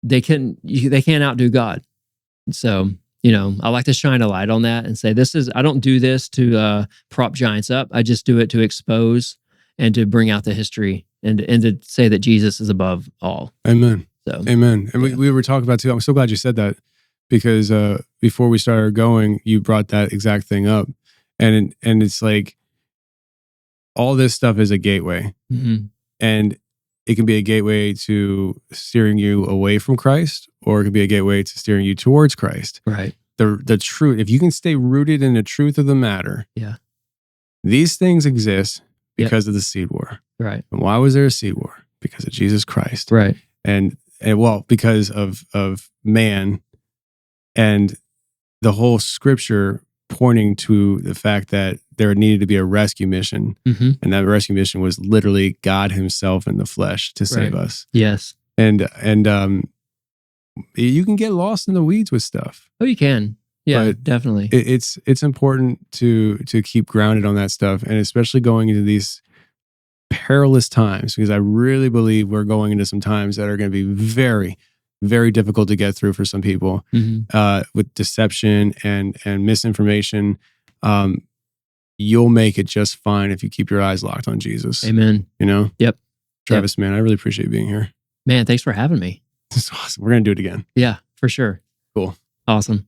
they can't outdo God. So, I like to shine a light on that and say, I don't do this to prop Giants up. I just do it to expose and to bring out the history and to say that Jesus is above all. Amen. So, amen. And we were talking about too. I'm so glad you said that because before we started going, you brought that exact thing up, and it's like all this stuff is a gateway, mm-hmm. and it can be a gateway to steering you away from Christ, or it can be a gateway to steering you towards Christ. Right. The truth. If you can stay rooted in the truth of the matter, these things exist because of the seed war. Right. And why was there a seed war? Because of Jesus Christ. Right. And because of man, and the whole scripture pointing to the fact that there needed to be a rescue mission. Mm-hmm. And that rescue mission was literally God himself in the flesh to save us. Yes. And you can get lost in the weeds with stuff. Oh, you can. Yeah, but definitely. It's important to keep grounded on that stuff, and especially going into these perilous times, because I really believe we're going into some times that are going to be very, very difficult to get through for some people, mm-hmm. With deception and misinformation. You'll make it just fine if you keep your eyes locked on Jesus. Amen. Yep. Travis, man, I really appreciate being here. Man, thanks for having me. This is awesome. We're going to do it again. Yeah, for sure. Cool. Awesome.